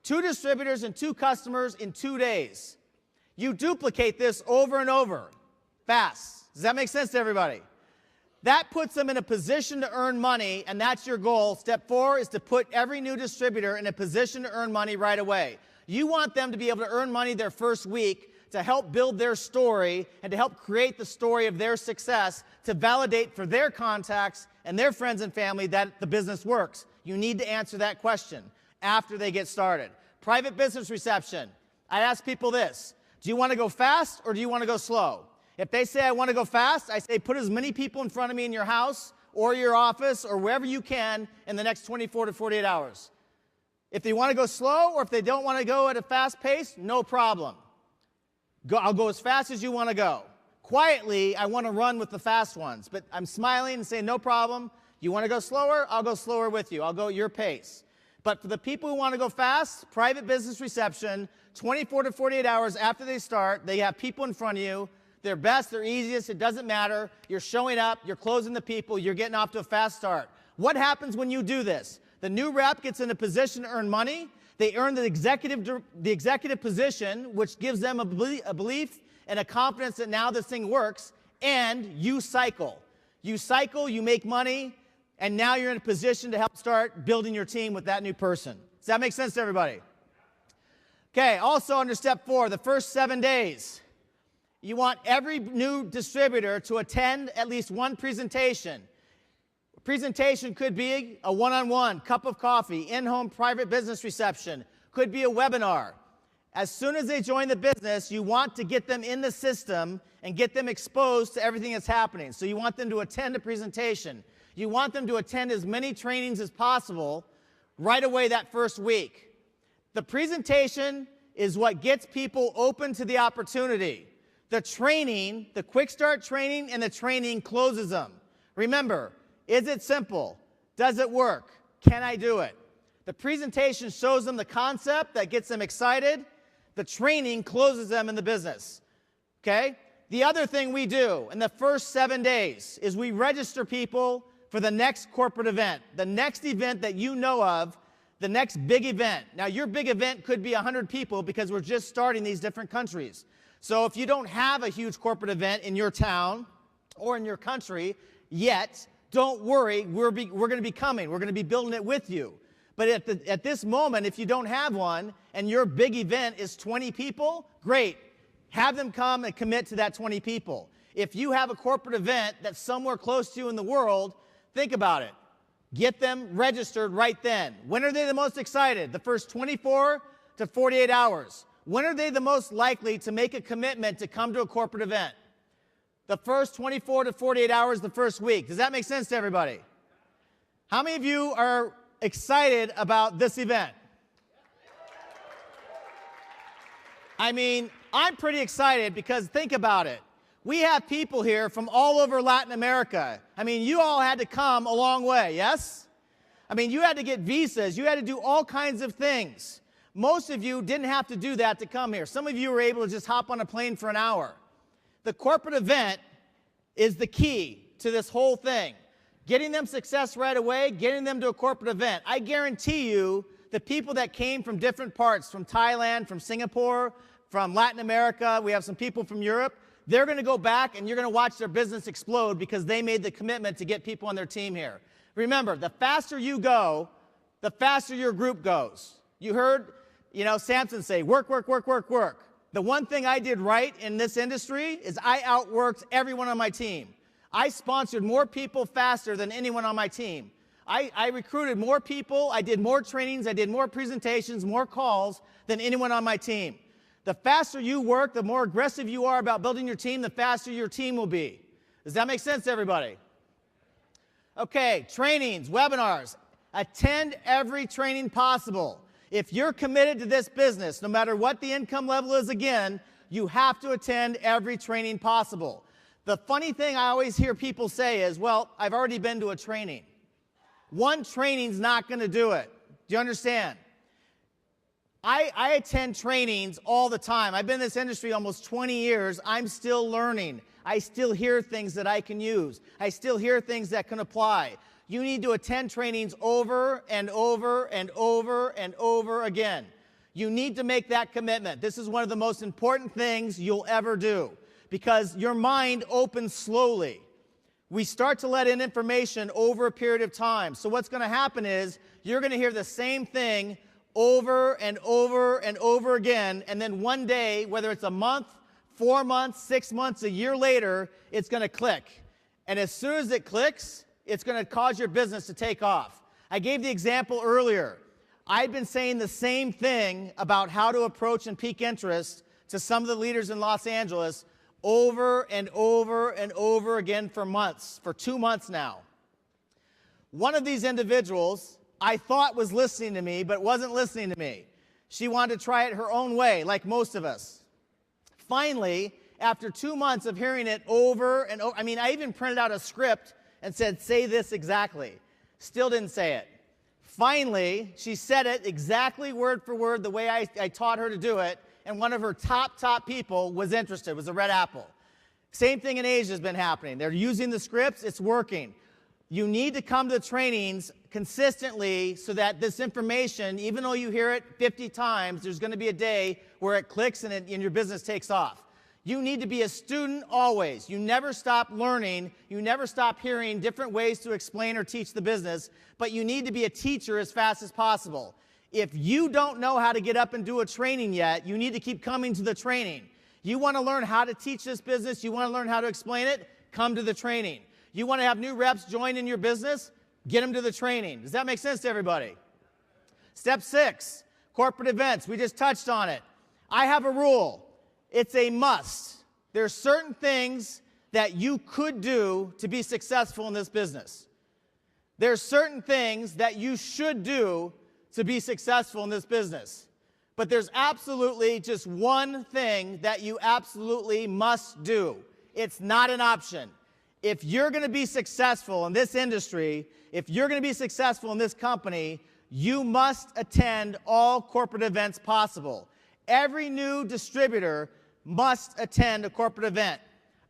2 distributors and 2 customers in 2 days. You duplicate this over and over, fast. Does that make sense to everybody? That puts them in a position to earn money, and that's your goal. Step 4 is to put every new distributor in a position to earn money right away. You want them to be able to earn money their first week to help build their story and to help create the story of their success to validate for their contacts and their friends and family that the business works. You need to answer that question after they get started. Private business reception. I ask people this: do you want to go fast or do you want to go slow? If they say, I want to go fast, I say, put as many people in front of me in your house or your office or wherever you can in the next 24 to 48 hours. If they want to go slow or if they don't want to go at a fast pace, no problem. I'll go as fast as you want to go. Quietly, I want to run with the fast ones, but I'm smiling and saying, no problem. You want to go slower? I'll go slower with you. I'll go at your pace. But for the people who want to go fast, private business reception, 24 to 48 hours after they start, they have people in front of you. They're best, they're easiest, it doesn't matter. You're showing up, you're closing the people, you're getting off to a fast start. What happens when you do this? The new rep gets in a position to earn money. They earn the executive position, which gives them a belief and a confidence that now this thing works, and you cycle. You cycle, you make money, and now you're in a position to help start building your team with that new person. Does that make sense to everybody? Okay, also under step 4, the first 7 days. You want every new distributor to attend at least one presentation. A presentation could be a one-on-one, cup of coffee, in-home private business reception, could be a webinar. As soon as they join the business, you want to get them in the system and get them exposed to everything that's happening. So you want them to attend a presentation. You want them to attend as many trainings as possible right away that first week. The presentation is what gets people open to the opportunity. The training, the quick start training and the training closes them. Remember, is it simple? Does it work? Can I do it? The presentation shows them the concept that gets them excited. The training closes them in the business. Okay? The other thing we do in the first 7 days is we register people for the next corporate event, the next event that you know of, the next big event. Now, your big event could be 100 people because we're just starting these different countries. So if you don't have a huge corporate event in your town or in your country yet, don't worry, we're going to be coming. We're going to be building it with you. But at this moment, if you don't have one and your big event is 20 people, great. Have them come and commit to that 20 people. If you have a corporate event that's somewhere close to you in the world, think about it. Get them registered right then. When are they the most excited? The first 24 to 48 hours. When are they the most likely to make a commitment to come to a corporate event? The first 24 to 48 hours the first week. Does that make sense to everybody? How many of you are excited about this event? I mean, I'm pretty excited because think about it. We have people here from all over Latin America. I mean, you all had to come a long way, yes? I mean, you had to get visas. You had to do all kinds of things. Most of you didn't have to do that to come here. Some of you were able to just hop on a plane for an hour. The corporate event is the key to this whole thing. Getting them success right away, getting them to a corporate event. I guarantee you the people that came from different parts, from Thailand, from Singapore, from Latin America, we have some people from Europe, they're going to go back and you're going to watch their business explode because they made the commitment to get people on their team here. Remember, the faster you go, the faster your group goes. You heard, Samson say, work, work, work, work, work. The one thing I did right in this industry is I outworked everyone on my team. I sponsored more people faster than anyone on my team. I recruited more people, I did more trainings, I did more presentations, more calls than anyone on my team. The faster you work, the more aggressive you are about building your team, the faster your team will be. Does that make sense to everybody? Okay, trainings, webinars. Attend every training possible. If you're committed to this business, no matter what the income level is again, you have to attend every training possible. The funny thing I always hear people say is, well, I've already been to a training. One training's not going to do it. Do you understand? I attend trainings all the time. I've been in this industry almost 20 years. I'm still learning. I still hear things that I can use. I still hear things that can apply. You need to attend trainings over and over and over and over again. You need to make that commitment. This is one of the most important things you'll ever do because your mind opens slowly. We start to let in information over a period of time. So what's going to happen is you're going to hear the same thing over and over and over again, and then one day, whether it's a month, 4 months, 6 months, a year later, it's going to click. And as soon as it clicks, it's going to cause your business to take off. I gave the example earlier. I've been saying the same thing about how to approach and peak interest to some of the leaders in Los Angeles over and over and over again for months, for 2 months now. One of these individuals I thought was listening to me, but wasn't listening to me. She wanted to try it her own way, like most of us. Finally, after 2 months of hearing it over and over, I even printed out a script and said, say this exactly. Still didn't say it. Finally, she said it exactly word for word the way I taught her to do it, and one of her top people was interested, was a red apple. Same thing in Asia has been happening. They're using the scripts, it's working. You need to come to the trainings consistently so that this information, even though you hear it 50 times, there's going to be a day where it clicks and your business takes off. You need to be a student always. You never stop learning. You never stop hearing different ways to explain or teach the business, but you need to be a teacher as fast as possible. If you don't know how to get up and do a training yet, you need to keep coming to the training. You want to learn how to teach this business, you want to learn how to explain it, come to the training. You want to have new reps join in your business, get them to the training. Does that make sense to everybody? Step 6, corporate events. We just touched on it. I have a rule. It's a must. There's certain things that you could do to be successful in this business. There's certain things that you should do to be successful in this business. But there's absolutely just one thing that you absolutely must do. It's not an option. If you're going to be successful in this industry, if you're going to be successful in this company, you must attend all corporate events possible. Every new distributor must attend a corporate event.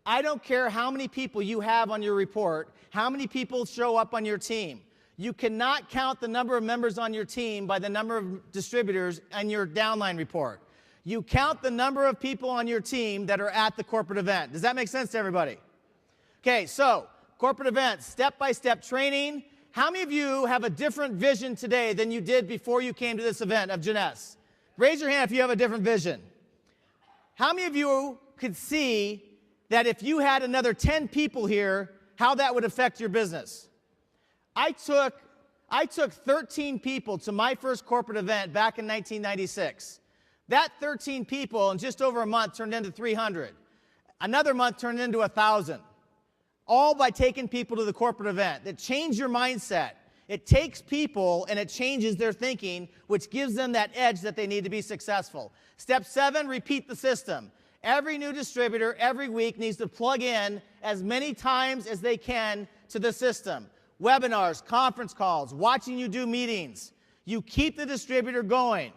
I don't care how many people you have on your report, how many people show up on your team. You cannot count the number of members on your team by the number of distributors on your downline report. You count the number of people on your team that are at the corporate event. Does that make sense to everybody? Okay, so corporate events, step-by-step training. How many of you have a different vision today than you did before you came to this event of Jeunesse? Raise your hand if you have a different vision. How many of you could see that if you had another 10 people here, how that would affect your business? I took 13 people to my first corporate event back in 1996. That 13 people in just over a month turned into 300. Another month turned into 1,000. All by taking people to the corporate event. That changed your mindset. It takes people and it changes their thinking, which gives them that edge that they need to be successful. Step 7, repeat the system. Every new distributor every week needs to plug in as many times as they can to the system. Webinars, conference calls, watching you do meetings. You keep the distributor going.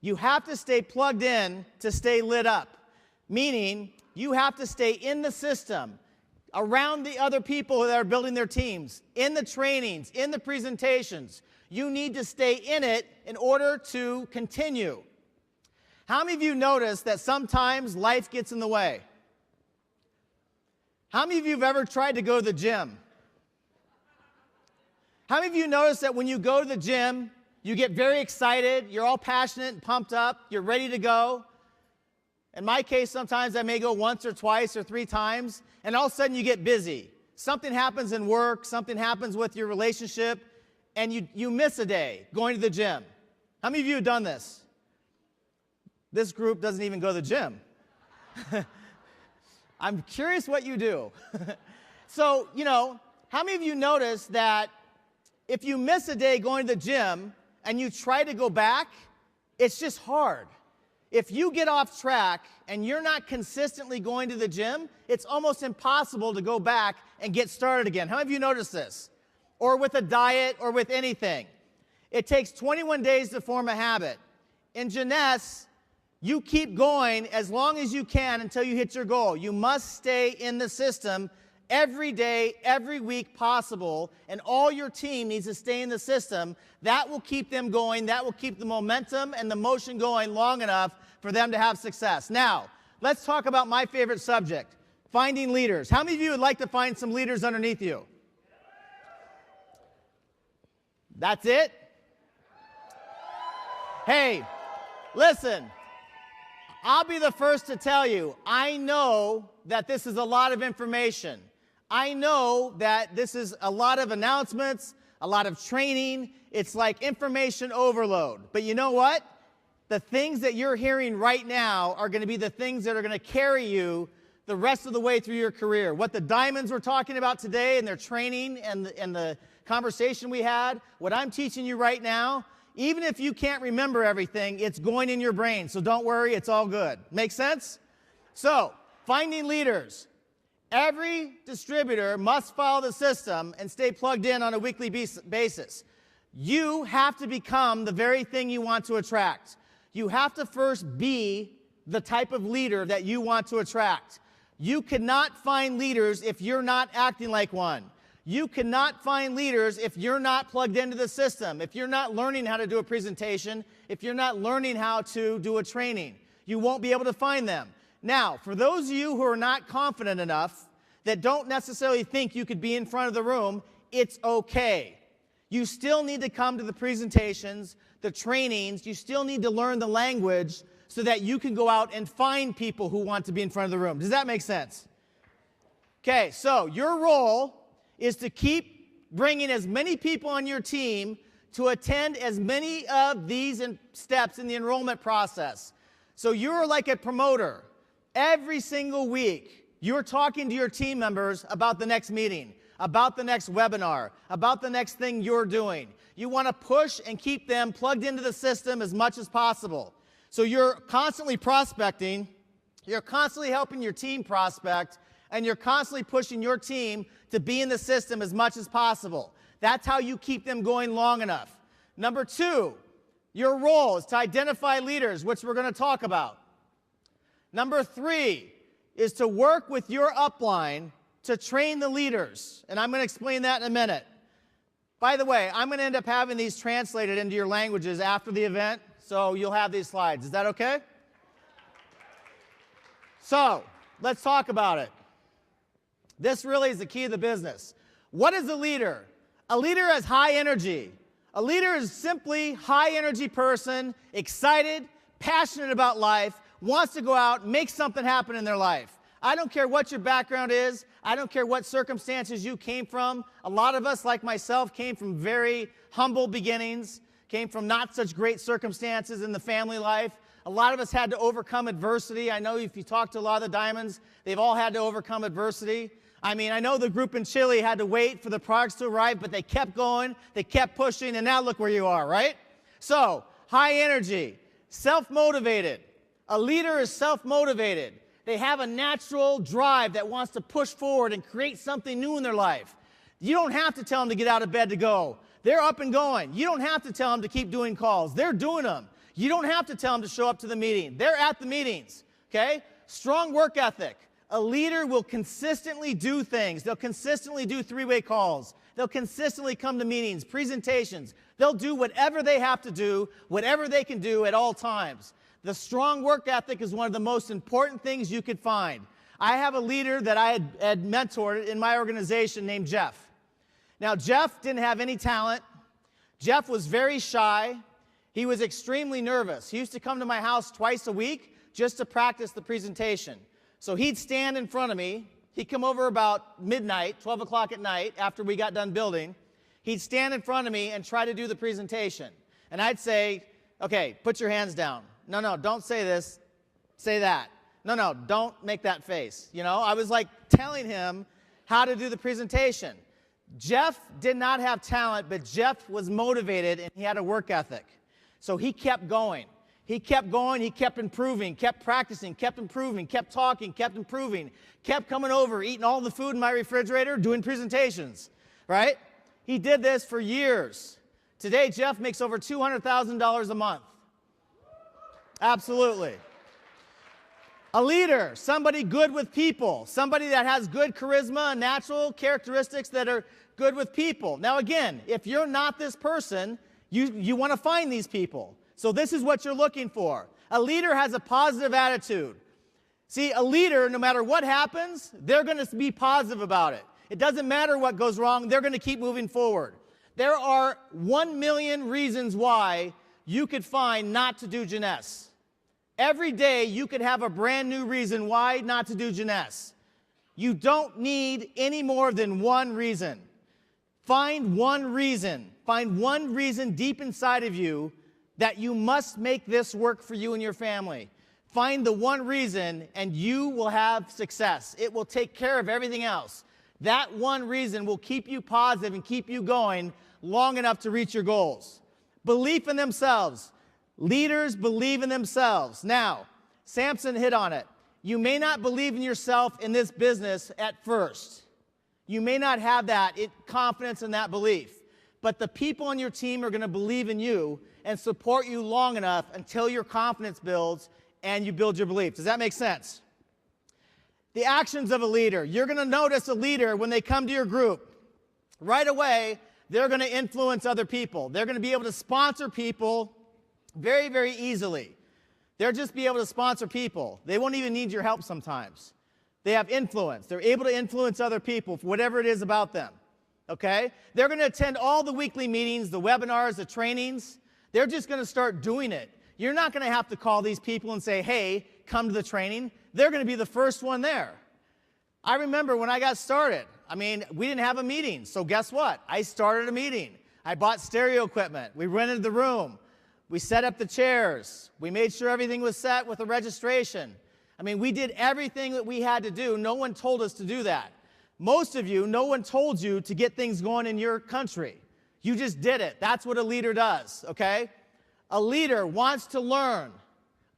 You have to stay plugged in to stay lit up, meaning you have to stay in the system, around the other people that are building their teams, in the trainings, in the presentations. You need to stay in it in order to continue. How many of you notice that sometimes life gets in the way? How many of you have ever tried to go to the gym? How many of you notice that when you go to the gym, you get very excited, you're all passionate and pumped up, you're ready to go? In my case, sometimes I may go once or twice or 3 times, and all of a sudden you get busy. Something happens in work, something happens with your relationship, and you miss a day going to the gym. How many of you have done this? This group doesn't even go to the gym. I'm curious what you do. So, how many of you notice that if you miss a day going to the gym and you try to go back, it's just hard. If you get off track and you're not consistently going to the gym, it's almost impossible to go back and get started again. How many of you notice this? Or with a diet or with anything. It takes 21 days to form a habit. In Jeunesse, you keep going as long as you can until you hit your goal. You must stay in the system every day, every week possible, and all your team needs to stay in the system. That will keep them going. That will keep the momentum and the motion going long enough for them to have success. Now, let's talk about my favorite subject, finding leaders. How many of you would like to find some leaders underneath you? That's it? Hey, listen, I'll be the first to tell you, I know that this is a lot of information. I know that this is a lot of announcements, a lot of training. It's like information overload. But you know what? The things that you're hearing right now are going to be the things that are going to carry you the rest of the way through your career. What the Diamonds were talking about today and their training and the conversation we had, what I'm teaching you right now, even if you can't remember everything, it's going in your brain. So don't worry, it's all good. Make sense? So, finding leaders. Every distributor must follow the system and stay plugged in on a weekly basis. You have to become the very thing you want to attract. You have to first be the type of leader that you want to attract. You cannot find leaders if you're not acting like one. You cannot find leaders if you're not plugged into the system, if you're not learning how to do a presentation, if you're not learning how to do a training. You won't be able to find them. Now, for those of you who are not confident enough, that don't necessarily think you could be in front of the room, it's okay. You still need to come to the presentations, the trainings. You still need to learn the language so that you can go out and find people who want to be in front of the room. Does that make sense? Okay, so your role is to keep bringing as many people on your team to attend as many of these steps in the enrollment process. So you're like a promoter. Every single week, you're talking to your team members about the next meeting, about the next webinar, about the next thing you're doing. You want to push and keep them plugged into the system as much as possible. So you're constantly prospecting, you're constantly helping your team prospect, and you're constantly pushing your team to be in the system as much as possible. That's how you keep them going long enough. Number 2, your role is to identify leaders, which we're going to talk about. Number 3 is to work with your upline to train the leaders, and I'm going to explain that in a minute. By the way, I'm going to end up having these translated into your languages after the event, so you'll have these slides. Is that okay? So, let's talk about it. This really is the key of the business. What is a leader? A leader has high energy. A leader is simply high energy person, excited, passionate about life, wants to go out and make something happen in their life. I don't care what your background is. I don't care what circumstances you came from. A lot of us, like myself, came from very humble beginnings, came from not such great circumstances in the family life. A lot of us had to overcome adversity. I know if you talk to a lot of the Diamonds, they've all had to overcome adversity. I mean, I know the group in Chile had to wait for the products to arrive, but they kept going, they kept pushing, and now look where you are, right? So, high energy, self-motivated. A leader is self-motivated. They have a natural drive that wants to push forward and create something new in their life. You don't have to tell them to get out of bed to go. They're up and going. You don't have to tell them to keep doing calls. They're doing them. You don't have to tell them to show up to the meeting. They're at the meetings, okay? Strong work ethic. A leader will consistently do things. They'll consistently do three-way calls. They'll consistently come to meetings, presentations. They'll do whatever they have to do, whatever they can do at all times. The strong work ethic is one of the most important things you could find. I have a leader that I had mentored in my organization named Jeff. Now, Jeff didn't have any talent. Jeff was very shy. He was extremely nervous. He used to come to my house twice a week just to practice the presentation. So he'd stand in front of me. He'd come over about midnight, 12 o'clock at night, after we got done building. He'd stand in front of me and try to do the presentation. And I'd say, okay, put your hands down. No, don't say this. Say that. No, don't make that face. You know, I was like telling him how to do the presentation. Jeff did not have talent, but Jeff was motivated and he had a work ethic. So he kept going. He kept going, he kept improving, kept practicing, kept improving, kept talking, kept improving, kept coming over, eating all the food in my refrigerator, doing presentations, right? He did this for years. Today, Jeff makes over $200,000 a month. Absolutely. A leader, somebody good with people, somebody that has good charisma, natural characteristics that are good with people. Now again, if you're not this person, you want to find these people. So this is what you're looking for. A leader has a positive attitude. See, a leader, no matter what happens, they're going to be positive about it. It doesn't matter what goes wrong, they're going to keep moving forward. There are 1 million reasons why you could find not to do Jeunesse. Every day you could have a brand new reason why not to do Jeunesse. You don't need any more than one reason. Find one reason. Find one reason deep inside of you that you must make this work for you and your family. Find the one reason and you will have success. It will take care of everything else. That one reason will keep you positive and keep you going long enough to reach your goals. Belief in themselves. Leaders believe in themselves. Now, Samson hit on it. You may not believe in yourself in this business at first. You may not have that confidence in that belief. But the people on your team are going to believe in you and support you long enough until your confidence builds and you build your belief. Does that make sense? The actions of a leader. You're going to notice a leader when they come to your group. Right away, they're going to influence other people. They're going to be able to sponsor people very, very easily. They'll just be able to sponsor people. They won't even need your help sometimes. They have influence. They're able to influence other people for whatever it is about them. Okay? They're going to attend all the weekly meetings, the webinars, the trainings. They're just going to start doing it. You're not going to have to call these people and say, hey, come to the training. They're going to be the first one there. I remember when I got started, we didn't have a meeting. So guess what? I started a meeting. I bought stereo equipment. We rented the room. We set up the chairs. We made sure everything was set with a registration. We did everything that we had to do. No one told us to do that. Most of you, no one told you to get things going in your country. You just did it. That's what a leader does, okay? A leader wants to learn,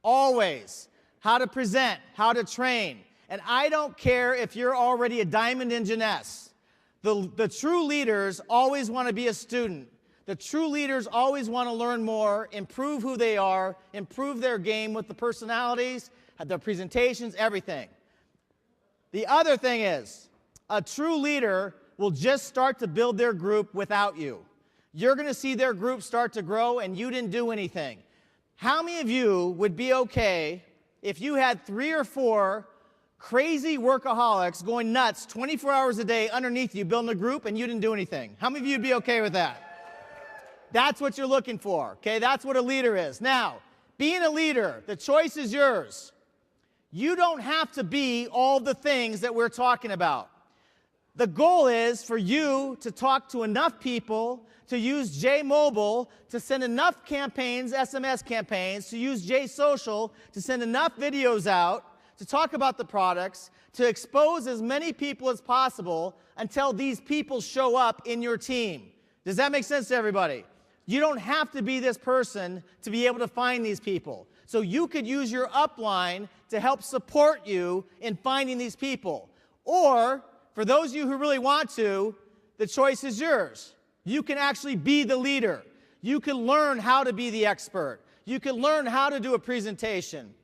always, how to present, how to train. And I don't care if you're already a diamond in Jeunesse. The true leaders always want to be a student. The true leaders always want to learn more, improve who they are, improve their game with the personalities, their presentations, everything. The other thing is, a true leader will just start to build their group without you. You're going to see their group start to grow and you didn't do anything. How many of you would be okay if you had 3 or 4 crazy workaholics going nuts 24 hours a day underneath you building a group and you didn't do anything? How many of you would be okay with that? That's what you're looking for, okay? That's what a leader is. Now, being a leader, the choice is yours. You don't have to be all the things that we're talking about. The goal is for you to talk to enough people, to use J-Mobile, to send enough campaigns, SMS campaigns, to use J-Social, to send enough videos out, to talk about the products, to expose as many people as possible until these people show up in your team. Does that make sense to everybody? You don't have to be this person to be able to find these people. So you could use your upline to help support you in finding these people. Or, for those of you who really want to, the choice is yours. You can actually be the leader. You can learn how to be the expert. You can learn how to do a presentation.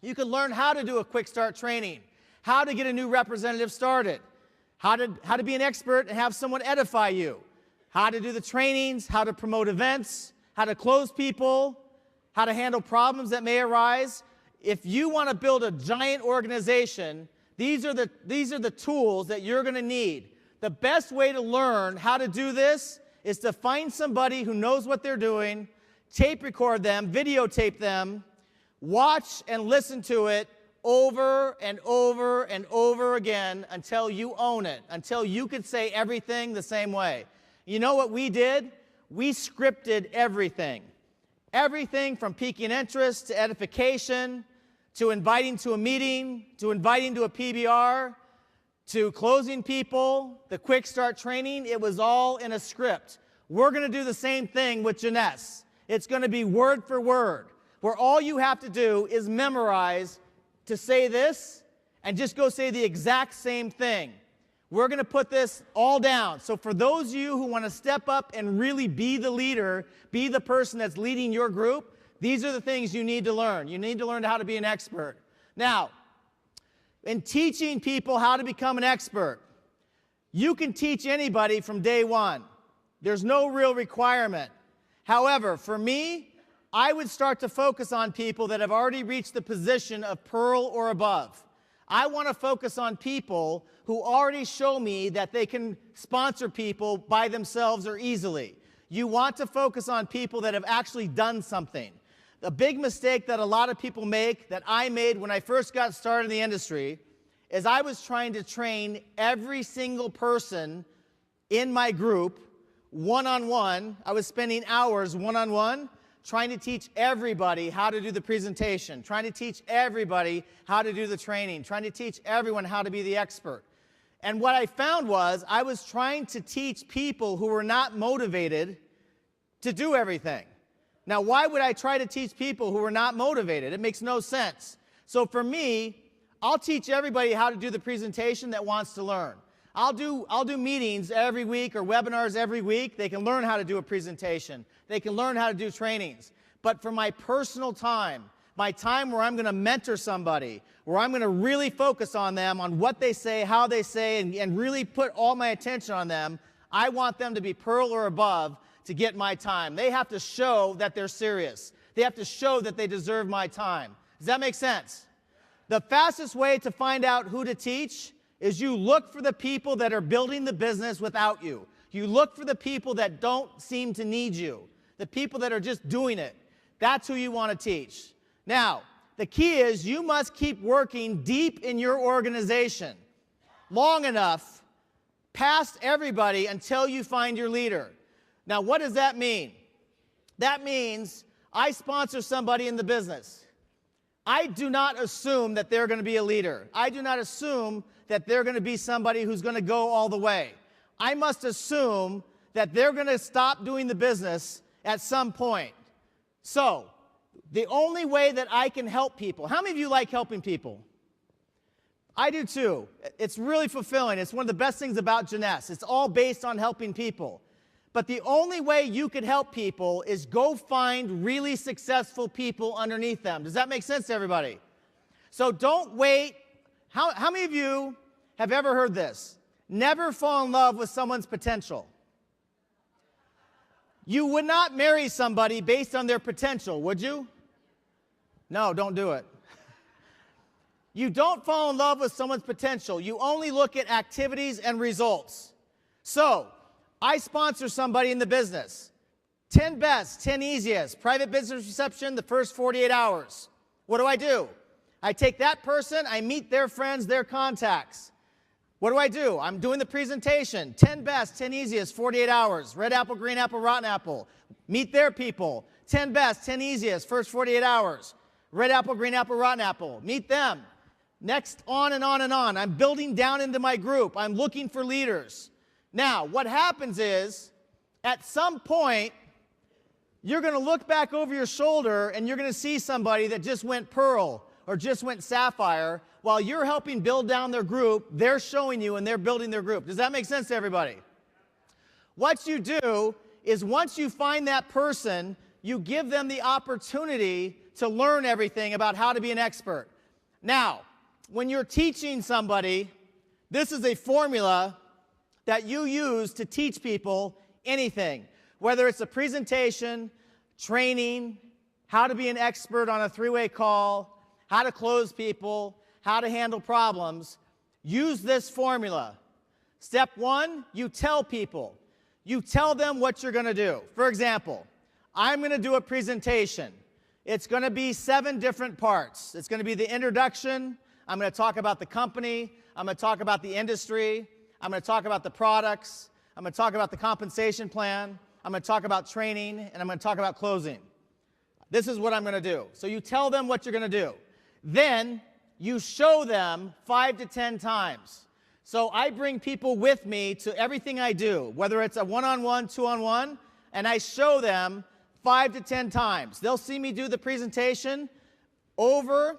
You can learn how to do a quick start training, how to get a new representative started, how to be an expert and have someone edify you, how to do the trainings, how to promote events, how to close people, how to handle problems that may arise. If you want to build a giant organization, these are the tools that you're going to need. The best way to learn how to do this is to find somebody who knows what they're doing, tape record them, videotape them, watch and listen to it over and over and over again until you own it, until you could say everything the same way. You know what we did? We scripted everything. Everything from piquing interest to edification, to inviting to a meeting, to inviting to a PBR, to closing people, the quick start training, it was all in a script. We're going to do the same thing with Jeunesse. It's going to be word for word, where all you have to do is memorize to say this and just go say the exact same thing. We're going to put this all down. So for those of you who want to step up and really be the leader, be the person that's leading your group, these are the things you need to learn. You need to learn how to be an expert. Now, in teaching people how to become an expert, you can teach anybody from day one. There's no real requirement. However, for me, I would start to focus on people that have already reached the position of pearl or above. I want to focus on people who already show me that they can sponsor people by themselves or easily. You want to focus on people that have actually done something. The big mistake that a lot of people make, that I made when I first got started in the industry, is I was trying to train every single person in my group one-on-one. I was spending hours one-on-one trying to teach everybody how to do the presentation, trying to teach everybody how to do the training, trying to teach everyone how to be the expert. And what I found was I was trying to teach people who were not motivated to do everything. Now, why would I try to teach people who were not motivated? It makes no sense. So for me, I'll teach everybody how to do the presentation that wants to learn. I'll do meetings every week or webinars every week. They can learn how to do a presentation. They can learn how to do trainings. But for my personal time, my time where I'm going to mentor somebody, where I'm going to really focus on them, on what they say, how they say, and really put all my attention on them, I want them to be pearl or above to get my time. They have to show that they're serious. They have to show that they deserve my time. Does that make sense? The fastest way to find out who to teach is you look for the people that are building the business without you. You look for the people that don't seem to need you, the people that are just doing it. That's who you want to teach. Now, the key is you must keep working deep in your organization long enough past everybody until you find your leader. Now, what does that mean? That means I sponsor somebody in the business. I do not assume that they're going to be a leader. I do not assume that they're going to be somebody who's going to go all the way. I must assume that they're going to stop doing the business at some point. So, the only way that I can help people, how many of you like helping people? I do too. It's really fulfilling. It's one of the best things about Jeunesse. It's all based on helping people. But the only way you can help people is go find really successful people underneath them. Does that make sense to everybody? So don't wait. How many of you have ever heard this? Never fall in love with someone's potential. You would not marry somebody based on their potential, would you? No, don't do it. You don't fall in love with someone's potential. You only look at activities and results. So, I sponsor somebody in the business. 10 best, 10 easiest, private business reception the first 48 hours. What do? I take that person, I meet their friends, their contacts. What do? I'm doing the presentation. 10 best, 10 easiest, 48 hours. Red apple, green apple, rotten apple. Meet their people. 10 best, 10 easiest, first 48 hours. Red apple, green apple, rotten apple. Meet them. Next, on and on and on. I'm building down into my group. I'm looking for leaders. Now, what happens is, at some point, you're going to look back over your shoulder and you're going to see somebody that just went pearl or just went sapphire. While you're helping build down their group, they're showing you and they're building their group. Does that make sense to everybody? What you do is once you find that person, you give them the opportunity to learn everything about how to be an expert. Now, when you're teaching somebody, this is a formula that you use to teach people anything, whether it's a presentation, training, how to be an expert on a three-way call, how to close people, how to handle problems. Use this formula. Step one, you tell people. You tell them what you're going to do. For example, I'm going to do a presentation. It's going to be 7 different parts. It's going to be the introduction. I'm going to talk about the company. I'm going to talk about the industry. I'm going to talk about the products. I'm going to talk about the compensation plan. I'm going to talk about training, and I'm going to talk about closing. This is what I'm going to do. So you tell them what you're going to do. Then you show them 5 to 10 times. So I bring people with me to everything I do, whether it's a one-on-one, two-on-one, and I show them 5 to 10 times. They'll see me do the presentation over,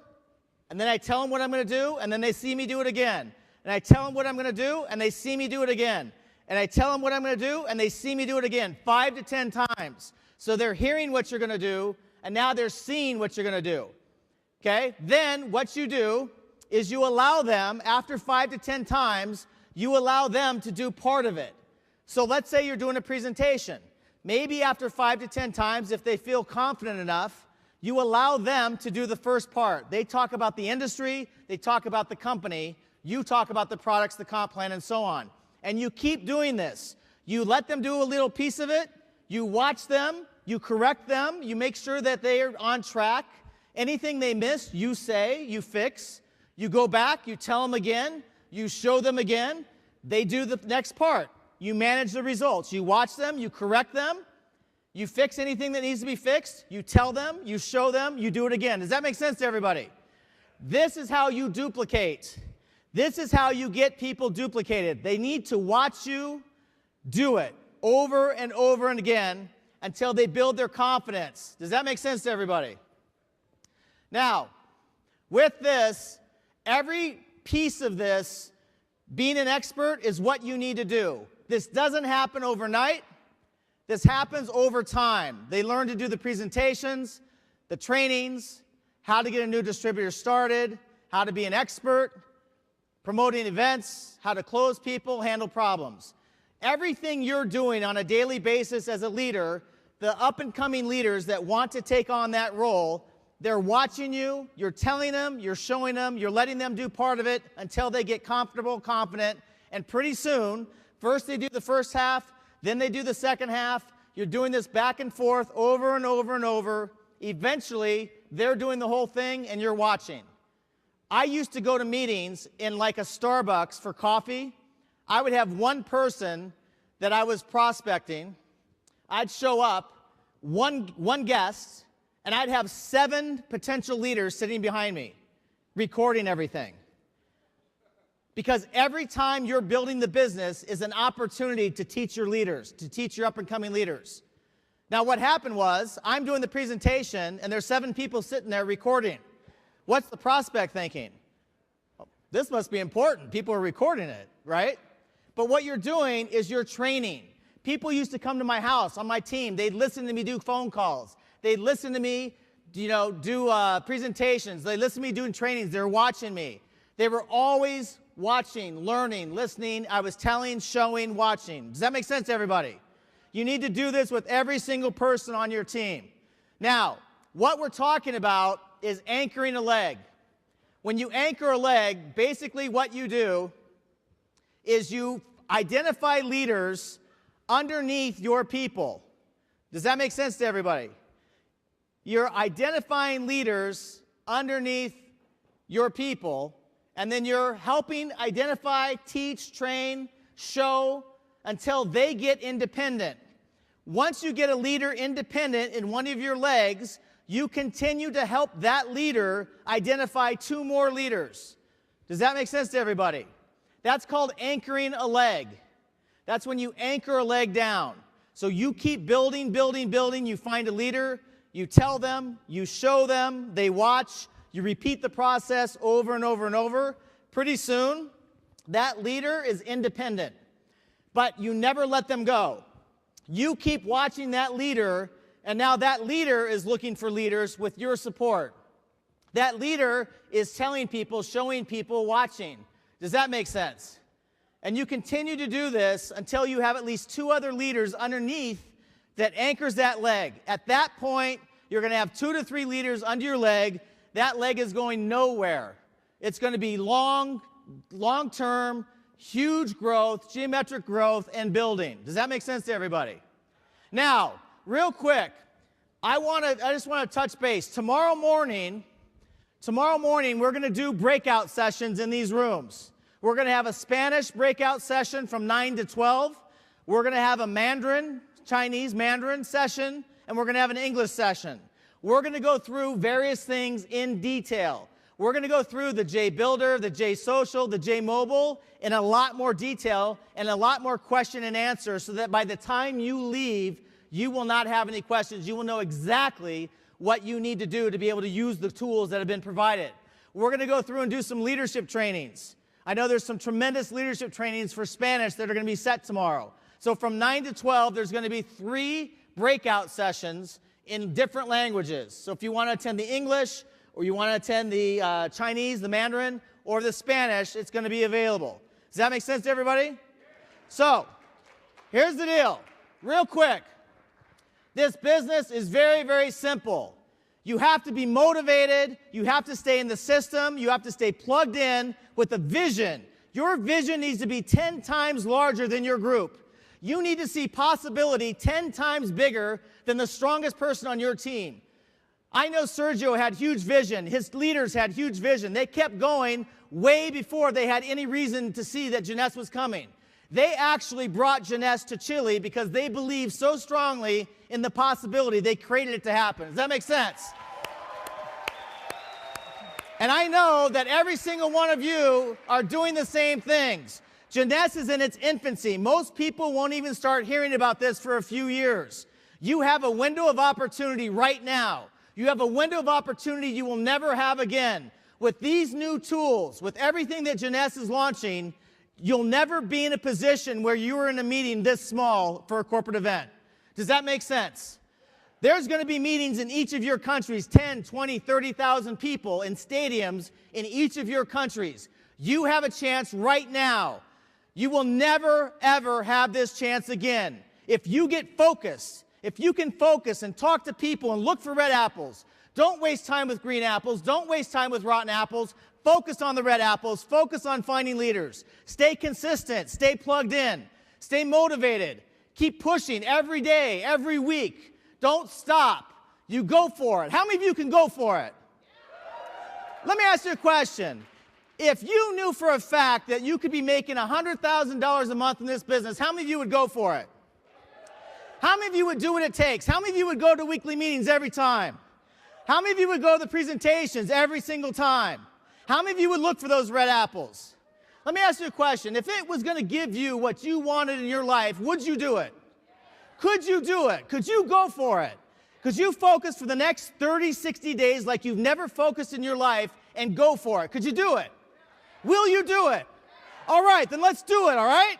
and then I tell them what I'm going to do, and then they see me do it again. And I tell them what I'm going to do, and they see me do it again. And I tell them what I'm going to do, and they see me do it again 5 to 10 times. So they're hearing what you're going to do, and now they're seeing what you're going to do. Okay? Then what you do is you allow them, after 5 to 10 times, you allow them to do part of it. So let's say you're doing a presentation. Maybe after 5 to 10 times, if they feel confident enough, you allow them to do the first part. They talk about the industry, they talk about the company, you talk about the products, the comp plan, and so on. And you keep doing this. You let them do a little piece of it, you watch them, you correct them, you make sure that they are on track. Anything they miss, you say, you fix. You go back, you tell them again, you show them again, they do the next part. You manage the results. You watch them, you correct them, you fix anything that needs to be fixed, you tell them, you show them, you do it again. Does that make sense to everybody? This is how you duplicate. This is how you get people duplicated. They need to watch you do it over and over and again until they build their confidence. Does that make sense to everybody? Now, with this, every piece of this, being an expert, is what you need to do. This doesn't happen overnight. This happens over time. They learn to do the presentations, the trainings, how to get a new distributor started, how to be an expert, promoting events, how to close people, handle problems. Everything you're doing on a daily basis as a leader, the up-and-coming leaders that want to take on that role, they're watching you, you're telling them, you're showing them, you're letting them do part of it until they get comfortable, confident, and pretty soon, first they do the first half, then they do the second half. You're doing this back and forth over and over and over. Eventually, they're doing the whole thing and you're watching. I used to go to meetings in like a Starbucks for coffee. I would have one person that I was prospecting. I'd show up, one guest, and I'd have 7 potential leaders sitting behind me, recording everything. Because every time you're building the business is an opportunity to teach your leaders, to teach your up-and-coming leaders. Now, what happened was, I'm doing the presentation, and there's 7 people sitting there recording. What's the prospect thinking? Oh, this must be important. People are recording it, right? But what you're doing is you're training. People used to come to my house on my team. They'd listen to me do phone calls. They'd listen to me, do presentations. They listen to me doing trainings. They're watching me. They were always watching, learning, listening. I was telling, showing, watching. Does that make sense to everybody? You need to do this with every single person on your team. Now, what we're talking about is anchoring a leg. When you anchor a leg, basically what you do is you identify leaders underneath your people. Does that make sense to everybody? You're identifying leaders underneath your people, and then you're helping identify, teach, train, show until they get independent. Once you get a leader independent in one of your legs, you continue to help that leader identify 2 more leaders. Does that make sense to everybody? That's called anchoring a leg. That's when you anchor a leg down. So you keep building, building, building. You find a leader, you tell them, you show them, they watch, you repeat the process over and over and over. Pretty soon, that leader is independent. But you never let them go. You keep watching that leader And now that leader is looking for leaders with your support. That leader is telling people, showing people, watching. Does that make sense? And you continue to do this until you have at least 2 other leaders underneath that anchors that leg. At that point, you're going to have 2 to 3 leaders under your leg. That leg is going nowhere. It's going to be long-term, huge growth, geometric growth, and building. Does that make sense to everybody? Now, real quick, I just want to touch base. Tomorrow morning, we're going to do breakout sessions in these rooms. We're going to have a Spanish breakout session from 9 to 12. We're going to have a Chinese Mandarin session, and we're going to have an English session. We're going to go through various things in detail. We're going to go through the J Builder, the J Social, the J Mobile in a lot more detail and a lot more question and answer so that by the time you leave, you will not have any questions. You will know exactly what you need to do to be able to use the tools that have been provided. We're going to go through and do some leadership trainings. I know there's some tremendous leadership trainings for Spanish that are going to be set tomorrow. So from 9 to 12, there's going to be 3 breakout sessions in different languages. So if you want to attend the English, or you want to attend the Chinese, the Mandarin, or the Spanish, it's going to be available. Does that make sense to everybody? So, here's the deal. Real quick. This business is very, very simple. You have to be motivated. You have to stay in the system. You have to stay plugged in with a vision. Your vision needs to be 10 times larger than your group. You need to see possibility 10 times bigger than the strongest person on your team. I know Sergio had huge vision. His leaders had huge vision. They kept going way before they had any reason to see that Jeunesse was coming. They actually brought Jeunesse to Chile because they believed so strongly in the possibility they created it to happen. Does that make sense? And I know that every single one of you are doing the same things. Jeunesse is in its infancy. Most people won't even start hearing about this for a few years. You have a window of opportunity right now. You have a window of opportunity you will never have again. With these new tools, with everything that Jeunesse is launching, you'll never be in a position where you are in a meeting this small for a corporate event. Does that make sense? There's going to be meetings in each of your countries, 10, 20, 30,000 people in stadiums in each of your countries. You have a chance right now. You will never, ever have this chance again. If you get focused, if you can focus and talk to people and look for red apples, don't waste time with green apples. Don't waste time with rotten apples. Focus on the red apples. Focus on finding leaders. Stay consistent. Stay plugged in. Stay motivated. Keep pushing every day, every week. Don't stop. You go for it. How many of you can go for it? Let me ask you a question. If you knew for a fact that you could be making $100,000 a month in this business, how many of you would go for it? How many of you would do what it takes? How many of you would go to weekly meetings every time? How many of you would go to the presentations every single time? How many of you would look for those red apples? Let me ask you a question. If it was going to give you what you wanted in your life, would you do it? Could you do it? Could you go for it? Could you focus for the next 30, 60 days like you've never focused in your life and go for it? Could you do it? Will you do it? All right, then let's do it, all right?